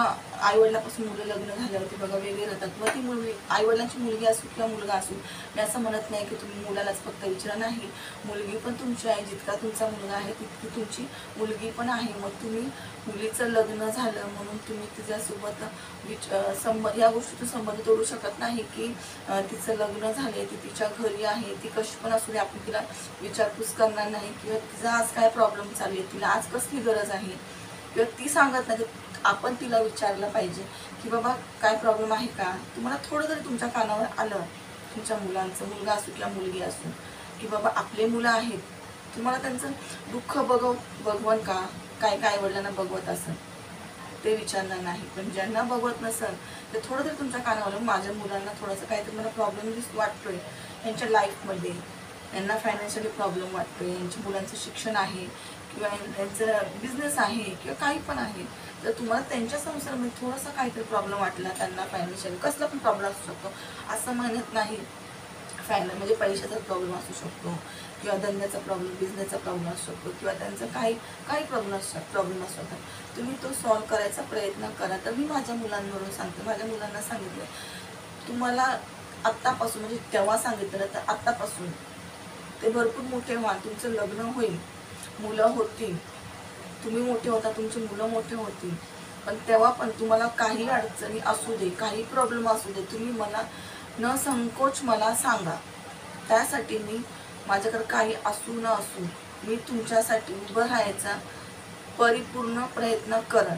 आईवडिलापासून मुलं लग्न झाल्यावरती बघा वेगळे राहतात. मग ती मुलगी आईवडिलांची मुलगी असू किंवा मुलगा असू, मी असं म्हणत नाही की तुम्ही मुलालाच फक्त विचारा, नाही, मुलगी पण तुमची आहे, जितका तुमचा मुलगा आहे तितकी तुमची मुलगी पण आहे. मग तुम्ही मुलीचं लग्न झालं म्हणून तुम्ही तिच्यासोबत या गोष्टीतून संबंध तोडू शकत नाही की तिचं लग्न झाले, ती तिच्या घरी आहे, ती कशी पण असू दे, आपण तिला विचारपूस करणार नाही, किंवा तिचा आज काय प्रॉब्लेम चालू आहे, तिला आज कसली गरज आहे, किंवा ती सांगत नाही, आपण तिला विचारलं पाहिजे की बाबा काय प्रॉब्लेम आहे का. तुम्हाला थोडं जरी तुमच्या कानावर आलं, तुमच्या मुलांचं, मुलगा असो किंवा मुलगी असो, की बाबा आपले मुलं आहेत, तुम्हाला त्यांचं दुःख बघवण का, काय काय वडिलांना बघवत असेल ते विचारणार नाही. पण ज्यांना बघवत नसेल ते थोडं जरी तुमच्या कानावर, माझ्या मुलांना थोडंसं काहीतरी मला प्रॉब्लेम वाटतोय यांच्या लाईफमध्ये, यांना फायनान्शियली प्रॉब्लेम वाटतोय, यांच्या मुलांचं शिक्षण आहे किंवा यांचं बिझनेस आहे किंवा काही पण आहे, तर तुम्हाला त्यांच्या संसारामध्ये थोडासा काहीतरी प्रॉब्लेम वाटला, त्यांना फायनान्शियल कसला पण प्रॉब्लेम असू शकतो, असं म्हणत नाही. म्हणजे पैशाचा प्रॉब्लेम असू शकतो, किंवा धंद्याचा प्रॉब्लेम, बिझनेसचा प्रॉब्लेम असू शकतो, किंवा त्यांचा काही प्रॉब्लेम असू शकतात. तुम्ही तो सॉल्व्ह करायचा प्रयत्न करा. तर मी माझ्या मुलांवरून सांगते, माझ्या मुलांना सांगितलं, तुम्हाला आत्तापासून म्हणजे तेव्हा सांगितलं तर आत्तापासून ते भरपूर मोठे व्हा, तुमचं लग्न होईल, मुलं होतील, तुम्ही मोठे होता, तुमची मुलं मोठे होतील, पण तेव्हा पण तुम्हाला काही अडचणी असू दे, काही प्रॉब्लेम असू दे, तुम्ही मला न संकोच मला सांगा. त्यासाठी मी माझ्याकडे काही असू न असू मी तुमच्यासाठी उभं राहायचा परिपूर्ण प्रयत्न करन,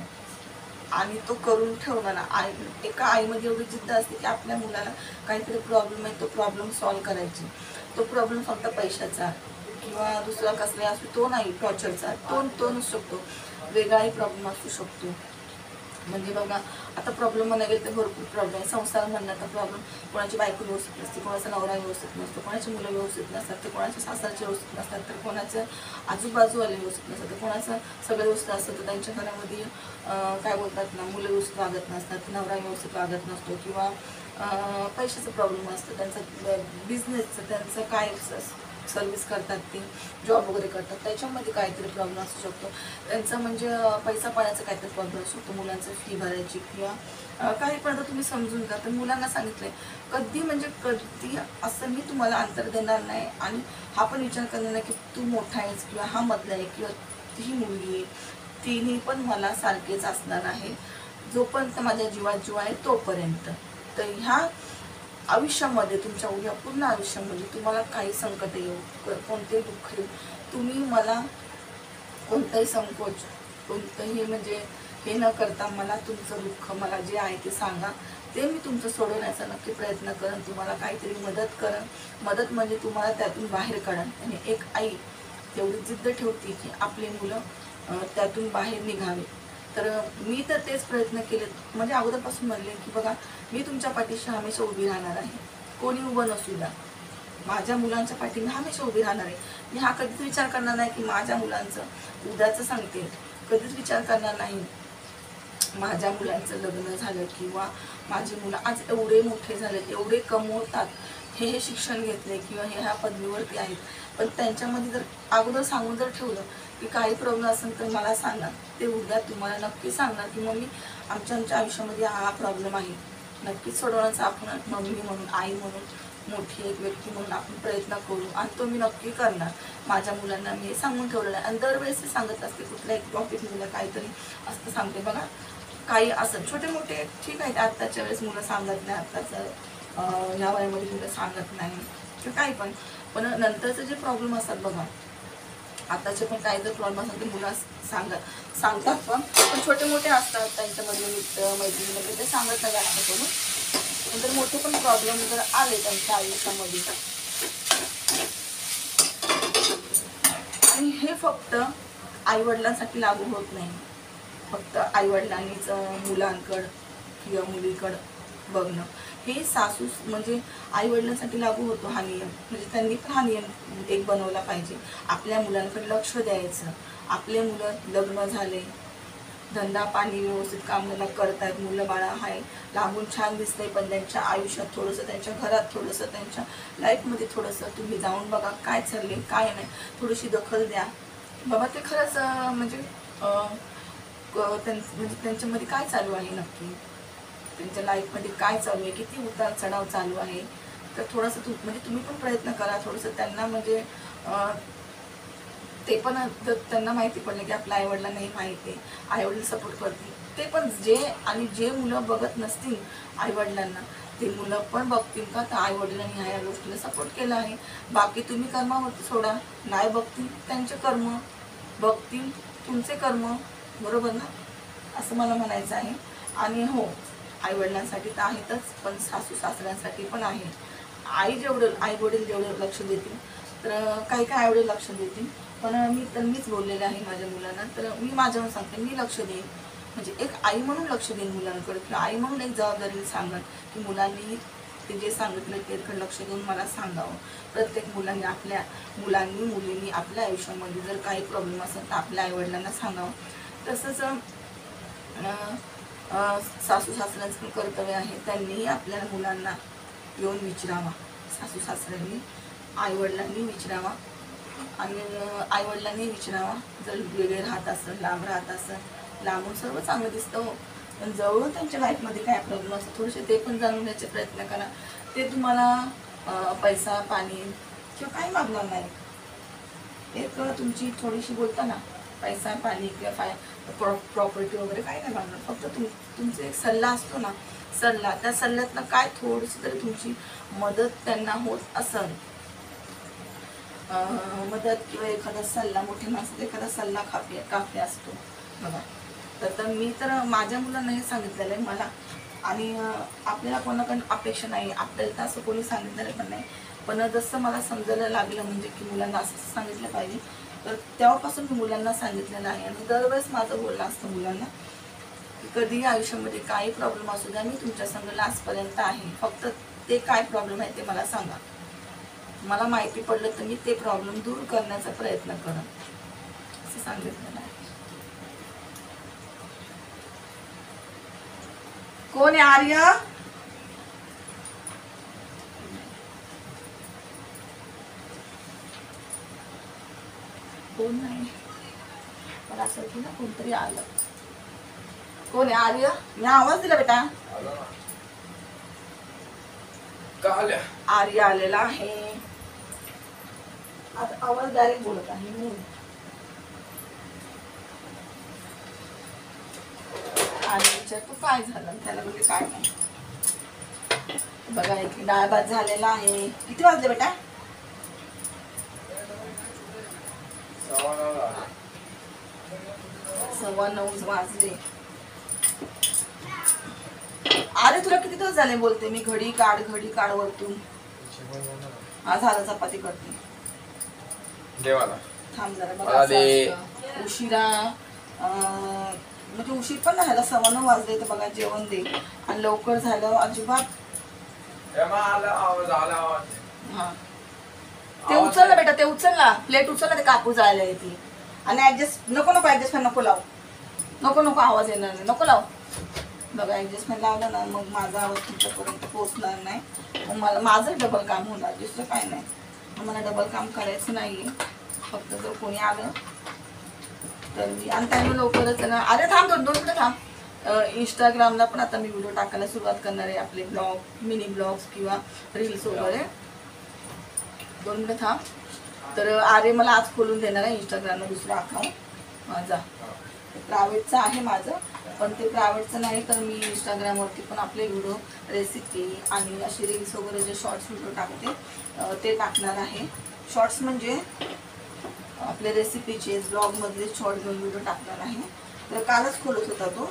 आणि तो करून ठेवणार. एका आईमध्ये एवढी जिद्द असते की आपल्या मुलाला काहीतरी प्रॉब्लेम आहे, तो प्रॉब्लेम सॉल्व्ह करायची. तो प्रॉब्लेम फक्त पैशाचा किंवा दुसरा कसला असतो तो नाही, टॉर्चरचा, तो नसू शकतो, वेगळाही प्रॉब्लेम असू शकतो. म्हणजे बघा आता प्रॉब्लेम म्हणायला गेलं तर भरपूर प्रॉब्लेम आहे. संसार म्हणण्याचा प्रॉब्लेम, कोणाची बायको व्यवस्थित नसते, कोणाचा नवरा व्यवस्थित नसतो, कोणाची मुलं व्यवस्थित नसतात, तर कोणाचे सासरचे व्यवस्थित नसतात, तर कोणाचं आजूबाजूवाले व्यवस्थित नसतात, तर कोणाचं सगळं व्यवस्थित असतं तर त्यांच्या घरामध्ये काय बोलतात ना, मुलं व्यवस्थित वागत नसतात, नवरा व्यवस्थित वागत नसतो, किंवा पैशाचा प्रॉब्लेम असतो, त्यांचा बिझनेसचं, त्यांचं काय सर्व्हिस करतात, ते जॉब वगैरे करतात, त्याच्यामध्ये काहीतरी प्रॉब्लेम असू शकतो, त्यांचं म्हणजे पैसा पाण्याचा काहीतरी प्रॉब्लेम असू शकतो, मुलांचं फी भरायची किंवा काही पण. तुम्ही समजून घ्या. तर मुलांना सांगितलंय कधी असं मी तुम्हाला अंतर देणार नाही, आणि हा पण विचार करणार नाही की तू मोठा आहेस किंवा हा मधला आहे किंवा ही मुलगी आहे, तिन्ही पण मला सारखेच असणार आहे, जोपर्यंत माझ्या जीवात जीव आहे तोपर्यंत. तर ह्या आयुष्यामध्ये, तुमच्या उद्या पूर्ण आयुष्यामध्ये तुम्हाला काही संकट येऊ, कोणतेही दुःख येऊ, तुम्ही मला कोणताही संकोच, कोणतंही म्हणजे हे न करता मला तुमचं दुःख, मला जे आहे ते सांगा, ते मी तुमचं सोडवण्याचा नक्की प्रयत्न करेन, तुम्हाला काहीतरी मदत करेन. मदत म्हणजे तुम्हाला त्यातून बाहेर काढेन. आणि एक आई तेवढी जिद्द ठेवते की आपली मुलं त्यातून बाहेर निघावे, तर मी तर तेच प्रयत्न केले, म्हणजे अगोदरपासून म्हणले की बघा मी तुमच्या पाठीशी हमेशा उभी राहणार आहे, कोणी उभं नसू द्या, माझ्या मुलांच्या पाठी मी हमेशा उभी राहणार आहे. मी हा कधीच विचार करणार नाही की माझ्या मुलांचं उद्याचं सांगते, कधीच विचार करणार नाही माझ्या मुलांचं लग्न झालं किंवा माझी मुलं आज एवढे मोठे झाले, एवढे कमवतात, हे शिक्षण घेतले किंवा हे ह्या पदवीवरती आहेत, पण त्यांच्यामध्ये जर अगोदर सांगून जर ठेवलं की काही प्रॉब्लेम असेल तर मला सांगा, ते उद्या तुम्हाला नक्की सांगणार की मम्मी आमच्या आयुष्यामध्ये हा प्रॉब्लेम आहे, नक्कीच सोडवण्याचा आपण मम्मी म्हणून, आई म्हणून, मोठी एक व्यक्ती म्हणून आपण प्रयत्न करू आणि तो मी नक्की करणार. माझ्या मुलांना मी हे सांगून ठेवलेलं आहे आणि दरवेळेस सांगत असते, कुठल्या एक टॉपिक मुलं काहीतरी असतं सांगते बघा, काही असं छोटे मोठे ठीक आहे, आत्ताच्या वेळेस मुलं सांगत नाही, आत्ताचं ह्या वयामध्ये मुलं सांगत नाही किंवा काही पण नंतरचे जे प्रॉब्लेम असतात बघा, आताचे पण काही जर प्रॉब्लेम असतात ते मुलं सांगतात पण छोटे मोठे असतात, त्यांच्यामधले मित्र मैत्रिणी वगैरे ते सांगत नाही जास्त करून. नंतर मोठे पण प्रॉब्लेम जर आले त्यांच्या आयुष्यामध्ये, आणि हे फक्त आईवडिलांसाठी लागू होत नाही, फक्त आईवडिलांनीच मुलांकडं किंवा मुलीकडं बघणं, हे सासू म्हणजे आईवडिलांसाठी लागू होतो हा नियम. म्हणजे त्यांनी पण हा नियम एक बनवला पाहिजे, आपल्या मुलांकडे लक्ष द्यायचं. आपले मुलं लग्न झाले, धंदा पाणी व्यवस्थित कामाला करतायत, मुलं बाळा आहे, लांबून छान दिसतंय, पण त्यांच्या आयुष्यात थोडंसं, त्यांच्या घरात थोडंसं, त्यांच्या लाईफमध्ये थोडंसं तुम्ही जाऊन बघा काय चाललंय काय नाही, थोडीशी दखल द्या बाबा. ते खरंच म्हणजे त्यांच्यामध्ये काय चालू आहे नक्की, त्यांच्या लाईफमध्ये काय चालू आहे, किती उतार चढाव चालू आहे, तर थोडंसं म्हणजे तुम्ही पण प्रयत्न करा थोडंसं त्यांना, म्हणजे ते पण जर त्यांना माहिती पडलं की आपल्या आईवडिलांना हे माहिती आहे, आईवडील सपोर्ट करतील, ते पण जे मुलं बघत नसतील आईवडिलांना, ते मुलं पण बघतील का तर आईवडिलांनी ह्या गोष्टीला सपोर्ट केला आहे. बाकी तुम्ही कर्मावरती सोडा, नाही बघतील त्यांचे कर्म, बघतील तुमचे कर्म, बरोबर ना, असं मला म्हणायचं आहे. आणि हो, आईवडिलांसाठी तर आहेतच, पण सासू सासऱ्यांसाठी पण आहे. आईवडील जेवढं लक्ष देतील, तर काही आईवडील लक्ष देतील, पण मीच बोललेले आहे माझ्या मुलांना, तर मी माझ्यावर सांगते मी लक्ष देईन, म्हणजे एक आई म्हणून लक्ष देईन मुलांकडे, किंवा आई म्हणून एक जबाबदारी सांगत की मुलांनी ते जे सांगितलं त्याकडे लक्ष देऊन मला सांगावं. प्रत्येक मुलींनी आपल्या आयुष्यामध्ये जर काही प्रॉब्लेम असेल तर आपल्या आईवडिलांना सांगावं. तसंच सासू सासऱ्यांचं पण कर्तव्य आहे, त्यांनीही आपल्या मुलांना येऊन विचारावा, सासू सासऱ्यांनी आईवडिलांनी विचारावा, आणि आईवडिलांनी विचारावा. जर वेगळे राहत असेल, लांब राहत असेल, लांबून सर्व चांगलं दिसतं हो, पण जवळून त्यांच्या लाईफमध्ये काय प्रॉब्लेम असतो थोडेसे ते पण जाणून घ्यायचे प्रयत्न करा. ते तुम्हाला पैसा पाणी किंवा काही मागणार नाही, एक तुमची थोडीशी बोलताना पैसा पाणी किंवा प्रॉपर्टी वगैरे काही नाही मागणार, फक्त तुमचा एक सल्ला असतो ना, सल्ला, त्या सल्ल्यातनं काय थोडीशी तरी तुमची मदत त्यांना होत असेल, मदत किंवा एखादा सल्ला, मोठ्या माणसाचा एखादा सल्ला काफी असतो बघा. तर मी तर माझ्या मुलांना हे सांगितलेलं आहे मला, आणि आपल्याला कोणाकडून अपेक्षा नाही, आपल्याला तर असं कोणी सांगितलेलं पण नाही, पण जसं मला समजायला लागलं म्हणजे की मुलांना असं सांगितलं पाहिजे, तर तेव्हापासून मी मुलांना सांगितलेलं आहे. आणि दरवेळेस माझं बोलणं असतं मुलांना की कधीही आयुष्यामध्ये काही प्रॉब्लेम असू द्या, मी तुमच्या संग लास्टपर्यंत आहे, फक्त ते काय प्रॉब्लेम आहे ते मला सांगा, मला माहिती पडलं तर मी ते प्रॉब्लेम दूर करण्याचा प्रयत्न करेन, असं सांगितलेलं आहे. कोण आहे आर्य? कोण नाही, मला असं की ना कोणतरी आलं. कोण आहे आर्य? मी आवाज दिला बेटा, आर्य आलेला आहे, आता आवाज डायरेक्ट बोलत आहे मी. आणि विचारतो काय झालं, त्याला म्हणजे काय नाही. बघा एक डाळ भात झालेला आहे. किती वाजले बेटा? 9:15 वाजले. अरे तुला किती दिवस झाले बोलते मी, घडी काढ वरतून. हा झालं, चपाती करते देवाला थांब जरा. बघा उशिरा म्हणजे उशीर पण नाही झाला, 9:15 वाजले. तर बघा जेवण दे आणि लवकर झालं अजिबात. हा ते उचल ना बेटा, ते उचल ना, प्लेट उचल ना, ते काकू जायला येते. आणि ऍडजस्ट नको ऍडजस्टमेंट नको लाव, नको आवाज येणार नाही, नको लाव. बघा ऍडजस्टमेंट लावलं ना मग माझा आवाज तुमच्यापर्यंत पोहोचणार नाही. मग मला माझं डबल काम होणार, दुसरं काय नाही. मला डबल काम करायचं नाहीये. फक्त जर कोणी आलं तर मी, आणि त्यांना लवकरच ना, अरे थांब 2 मिनिटं थांब. इंस्टाग्रामला पण आता मी व्हिडिओ टाकायला सुरुवात करणार आहे, आपले ब्लॉग, मिनी ब्लॉग्स किंवा रील्स वगैरे. 2 मिनिटं थांब. तर आर्य मला आज खोलून देणार आहे इंस्टाग्रामला दुसरं अकाउंट माझा. प्रायव्हेटचं आहे माझं, पण ते प्रायव्हेटचं नाही तर मी इंस्टाग्रामवरती पण आपले व्हिडिओ, रेसिपी आणि असे रील्स वगैरे जे शॉर्ट्स व्हिडिओ टाकते ते टाकणार आहे. शॉर्ट्स म्हणजे आपले रेसिपीचे ब्लॉगमधले शॉर्ट घेऊन व्हिडिओ टाकणार आहे. तर कालच खोलत होता तो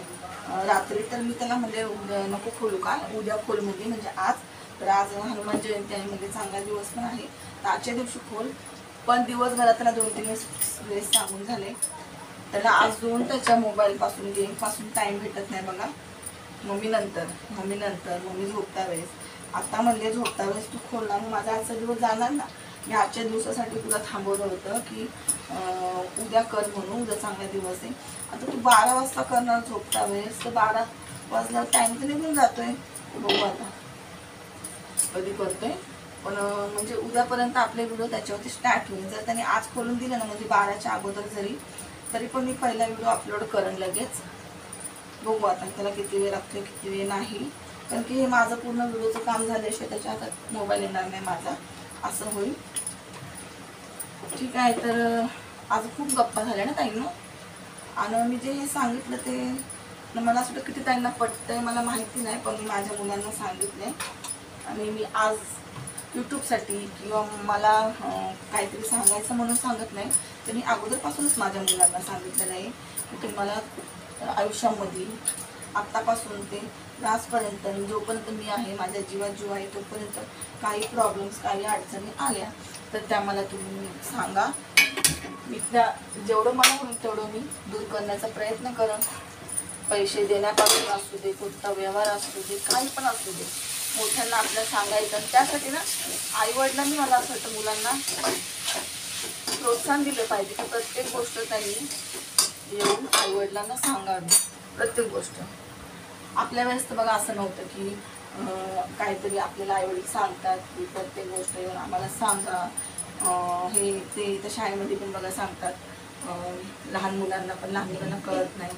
रात्री. तर मी त्याला म्हणजे नको खोलू का, उद्या खोल म्हणजे आज. तर आज हनुमान जयंती आहे, म्हणजे चांगला दिवस पण आहे. तर आजच्या दिवशी खोल. पण दिवसभरात त्याला 2-3 वेळेस सांगून झाले. त्याला अजून त्याच्या मोबाईलपासून, गेमपासून टाईम भेटत नाही बघा. मम्मी झोपता वेळेस. आता म्हणजे झोपता वेळेस तू खोलणार, मग माझा आजचा दिवस जाणार ना. मी आजच्या दिवसासाठी तुला थांबवलं होतं की उद्या कर म्हणून, उद्या चांगला दिवस आहे. आता तू 12 वाजता करणार झोपता वेळेस, तर 12 वाजता टाईम तर निघून जातोय. बघू आता कधी करतोय. पण म्हणजे उद्यापर्यंत आपले व्हिडिओ त्याच्यावरती स्टार्ट होईल. जर त्याने आज खोलून दिलं ना, म्हणजे 12च्या अगोदर तरी पण मी पहिला व्हिडिओ अपलोड करेन लगेच. बघू आता त्याला किती वेळ लागतो, किती वेळ नाही. कारण की हे माझं पूर्ण व्हिडिओचं काम झाल्याशिवाय त्याच्या हातात मोबाईल येणार नाही माझा, असं होईल. ठीक आहे. तर आज खूप गप्पा झाल्या ना ताईंनो. आणि मी जे हे सांगितलं ते मला असं किती ताईंना पटतंय मला माहिती नाही, पण मी माझ्या मुलांना सांगितलंय. आणि मी आज यूट्यूबसाठी किंवा मला काहीतरी सांगायचं म्हणून सांगत नाही, तर मी अगोदरपासूनच माझ्या मुलांना सांगितलेलं आहे की तुम्हाला आयुष्यामध्ये आत्तापासून ते आजपर्यंत, जोपर्यंत मी आहे, माझ्या जीवात जीव आहे तोपर्यंत काही प्रॉब्लेम्स, काही अडचणी आल्या तर त्या मला तुम्ही सांगा. मी त्या जेवढं मला होईल तेवढं मी दूर करण्याचा प्रयत्न करेन. पैसे देण्यापासून असू दे, कोणता व्यवहार असू दे, काही पण असू दे, मोठ्यांना आपल्याला सांगायचं. त्यासाठी ना आईवडिलांनी मला असं वाटतं मुलांना प्रोत्साहन दिलं पाहिजे की प्रत्येक गोष्ट त्यांनी येऊन आईवडिलांना सांगावी. प्रत्येक गोष्ट आपल्या वेळेस तर बघा असं नव्हतं की काहीतरी आपल्याला आईवडील सांगतात की प्रत्येक गोष्ट येऊन आम्हाला सांगा. हे ते इथं शाळेमध्ये पण बघा सांगतात, लहान मुलांना कळत नाही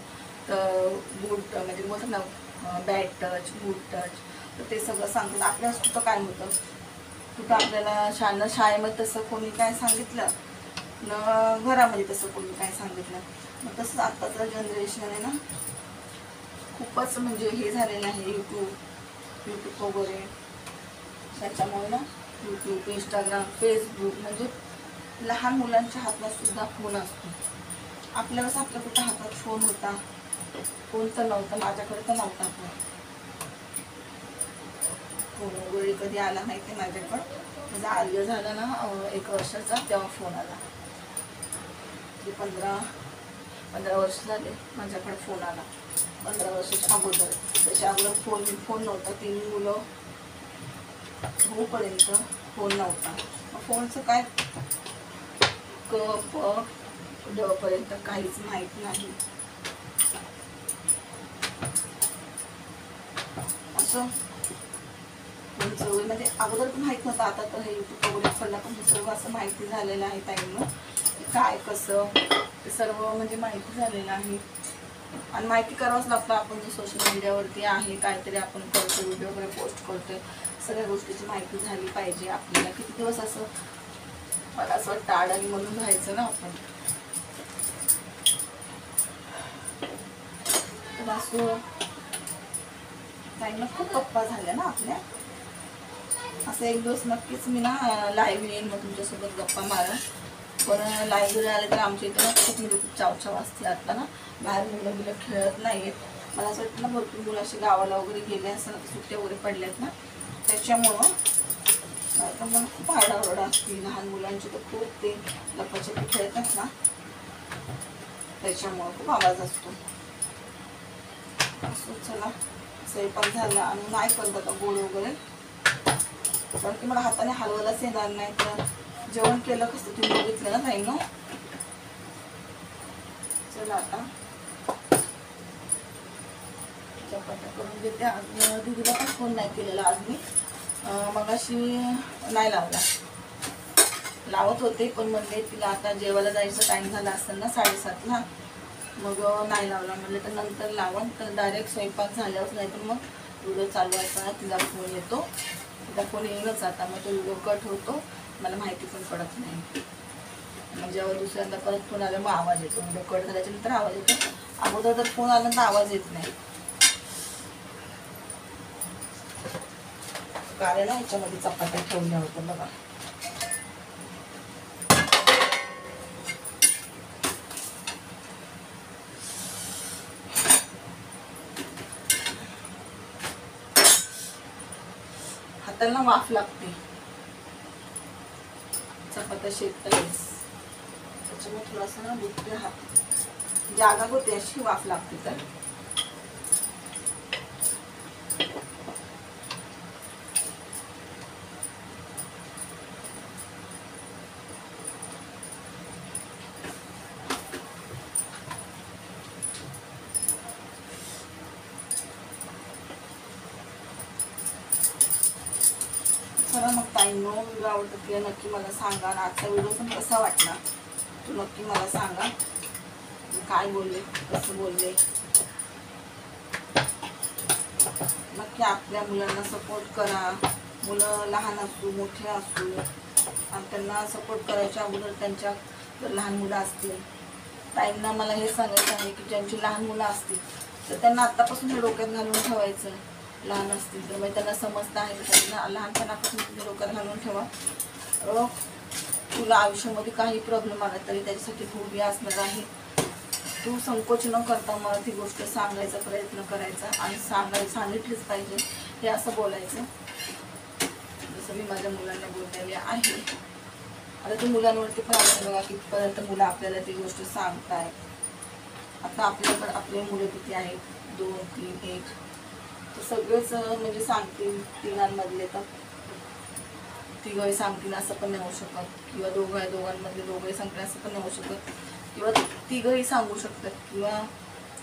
तर बूट म्हणजे बोलतात ना बॅड टच, गुड टच, तर ते सगळं सांगतात. आपल्याला कुठं काय होतं, कुठं आपल्याला शाळेमध्ये तसं कोणी काय सांगितलं न घरामध्ये तसं कोणी काय सांगितलं. मग तसंच आत्ताचं जनरेशन आहे ना, खूपच म्हणजे हे झालेलं आहे. यूट्यूब वगैरे, त्याच्यामुळे ना यूट्यूब, इंस्टाग्राम, फेसबुक, म्हणजे लहान मुलांच्या हातात सुद्धा फोन असतो. आपल्या वेळेस आपल्या कुठं हातात फोन होता, फोन तर नव्हता. माझ्याकडे तर नव्हता फोन वगैरे कधी आला नाही ते माझ्याकडं. माझा आर्य झाला ना 1 वर्षाचा तेव्हा फोन आला. ते 15 वर्ष झाले माझ्याकडे फोन आला. 15 वर्षाच्या अगोदर. त्याच्या अगोदर फोन नव्हता. 3 मुलं होईपर्यंत फोन नव्हता. फोनचं काय पर्यंत काहीच माहीत नाही. असं म्हणजे अगोदर पण माहीत नव्हतं. आता तर हे यूट्यूब वगैरे पडला पण सर्व असं माहिती झालेलं आहे ताईंनो, काय कसं ते सर्व म्हणजे माहिती झालेलं आहे. आणि माहिती करावंच लागतं. आपण जे सोशल मीडियावरती आहे, काहीतरी आपण करतो, व्हिडिओ वगैरे पोस्ट करतोय, सगळ्या गोष्टीची माहिती झाली पाहिजे आपल्याला. किती दिवस असं मला असं वाटतं अडाणी म्हणून राहायचं ना आपण. तर असं ताईंना खूप गप्पा झाल्या ना आपल्या. असं एक दिवस नक्कीच मी ना लाईव्ह येईन, मग तुमच्यासोबत गप्पा मारा. पण लाईव्ह जरी आले तर आमच्या इथं खूप म्हणजे खूप चावचाव असते. आता ना बाहेर मुलं खेळत नाहीत. मला असं वाटतं ना भरपूर मुलं अशी गावाला वगैरे गेले असं, सुट्ट्या वगैरे पडल्यात ना, त्याच्यामुळं तर मला खूप आरडाओरडा असते. लहान मुलांची तर खूप ते लपाछपी खेळतात ना, त्याच्यामुळं खूप आवाज असतो. असं चला स्वयंपाक झाला आणि नाही करत आता गोड वगैरे, कारण की मला हाताने हलवायलाच येणार नाही. तर जेवण केलं कसं तुम्ही बघितलं ना ताईंनो. चला आता चपात्या करून देते. आज दीदीला पण फोन नाही केलेला आज मी, मगाशी नाही लावला. लावत होते पण म्हणले तिला आता जेवायला जायचं टाईम झाला असेल ना 7:30ला, मग नाही लावला. म्हणले तर नंतर लावून, तर डायरेक्ट स्वयंपाक झाल्यावर नाही तर मग व्हिडिओ चालू असताना तिला फोन येतो. तिला फोन येईनच आता, मग तो व्हिडिओ कट होतो, मला माहिती पण पडत नाही. मग जेव्हा दुसऱ्यांदा परत फोन आला मग आवाज येतो, व्हिडिओ कट झाल्याच्या नंतर आवाज येतो. अगोदर जर फोन आला तर आवाज येत नाही. काले ना ह्याच्यामध्ये चपात्या ठेवल्या होत्या बघा. हाताला वाफ लागते चपात्या शेकता वेळेस, त्याच्यामुळे थोडासा ना दुखते हात, जागा होते अशी वाफ लागते. तर चला मग ताईंनो, व्हिडिओ आवडत की नक्की मला सांगा. आणि आजचा व्हिडिओ पण कसा वाटला तो नक्की मला सांगा. काय बोलले, कसं बोलले. नक्की आपल्या मुलांना सपोर्ट करा. मुलं लहान असू मोठे असू, आणि त्यांना सपोर्ट करायच्या अगोदर त्यांच्या जर लहान मुलं असतील, ताईंना मला हे सांगायचं आहे की ज्यांची लहान मुलं असतील तर त्यांना आत्तापासून हे डोक्यात घालून ठेवायचं. लहान असतील तर म्हणजे त्यांना समजतं आहे, त्यांना लहानपणापासून तुम्ही डोक्यात घालून ठेवा. तुला आयुष्यामध्ये काही प्रॉब्लेम आला तरी त्याच्यासाठी खूप असणार आहे. तू संकोच न करता मला ती गोष्ट सांगायचा प्रयत्न करायचा, आणि सांगितलीच पाहिजे हे असं बोलायचं, जसं मी माझ्या मुलांना बोललेले आहे. आता ते मुलांवरती पण आपण बघा कितपर्यंत मुलं आपल्याला ती गोष्ट सांगताय. आता आपल्याकडे आपले मुलं किती आहेत, 2, 3, 1, तर सगळेच म्हणजे सांगतील. तिघांमधले तर तिघही सांगतील असं पण नाही होऊ शकत, किंवा दोघांमधले दोघंही सांगतील असं पण नाही होऊ शकत, किंवा तिघही सांगू शकतात, किंवा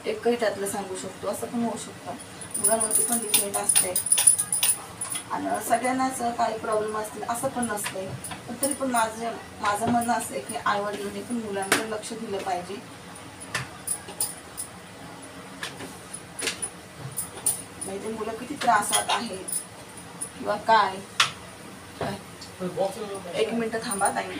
एकही त्यातलं सांगू शकतो असं पण होऊ शकतं. मुलांवरती पण डिपेंड असते, आणि सगळ्यांनाच काही प्रॉब्लेम असतील असं पण नसतंय. पण तरी पण माझं म्हणणं असं आहे की आईवडिलांनी पण मुलांकडे लक्ष दिलं पाहिजे. म्हणजे मुलं किती त्रासात आहेत किंवा काय. 1 मिनिट थांबा ताई.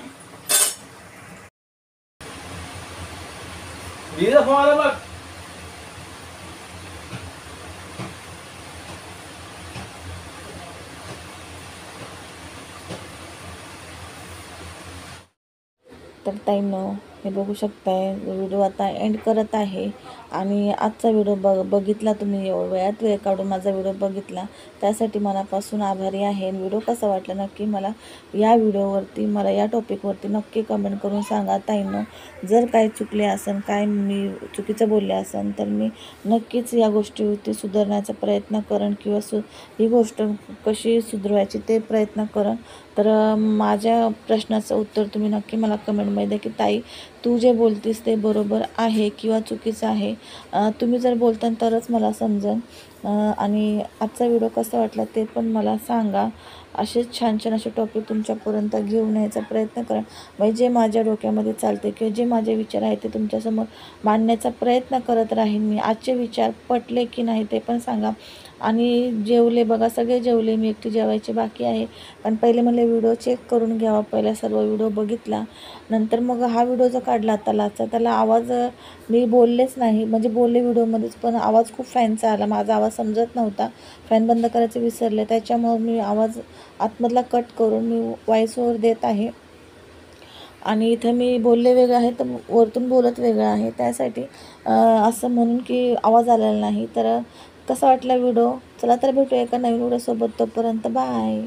तर ताईंनो, हे बघू शकताय व्हिडिओ आता एंड करत आहे. आणि आजचा व्हिडिओ बघितला तुम्ही, वेळात वेळ काढून माझा व्हिडिओ बघितला त्यासाठी मनापासून आभारी आहे. व्हिडिओ कसा वाटला नक्की मला या टॉपिकवरती नक्की कमेंट करून सांगा. ताईंनो, जर काही चुकले असेल, काय मी चुकीचं बोलले असेल तर मी नक्कीच या गोष्टीवरती सुधारण्याचा प्रयत्न करेन, किंवा ही गोष्ट कशी सुधारायची ते प्रयत्न करेन. तर माझ्या प्रश्नाचं उत्तर तुम्ही नक्की मला कमेंटमध्ये द्या की ताई तू जे बोलतीस ते बरोबर आहे किंवा चुकीचं आहे. तुम्ही जर बोलता तरच मला समजेल. आणि आजचा व्हिडिओ कसा वाटला ते पण मला सांगा. असेच छान छान असे टॉपिक तुमच्यापर्यंत घेऊन यायचा प्रयत्न करा. म्हणजे जे माझ्या डोक्यामध्ये चालते किंवा जे माझे विचार आहेत ते तुमच्यासमोर मांडण्याचा प्रयत्न करत राहीन मी. आजचे विचार पटले की नाही ते पण सांगा. आणि जेवले बघा, सगळे जेवले, मी एकटी जेवायचे बाकी आहे. पण पहिले म्हणले व्हिडिओ चेक करून घ्यावा, पहिला सर्व व्हिडिओ बघितला, नंतर मग हा व्हिडिओ जो काढला त्याला आवाज मी बोललेच नाही, म्हणजे बोलले व्हिडिओमध्येच पण आवाज खूप फॅनचा आला. माझा आवाज समजत नव्हता, फॅन बंद करायचे विसरले, त्याच्यामुळे मी आवाज आतमधला कट करून मी व्हॉइस ओव्हर देत आहे. आणि इथं मी बोलले वेगळं आहे तर वरतून बोलत वेगळं आहे, त्यासाठी असं म्हणून की आवाज आलेला नाही. तर कसा वाटला व्हिडिओ? चला तर भेटूया एका नवीन व्हिडिओसोबत, तोपर्यंत बाय.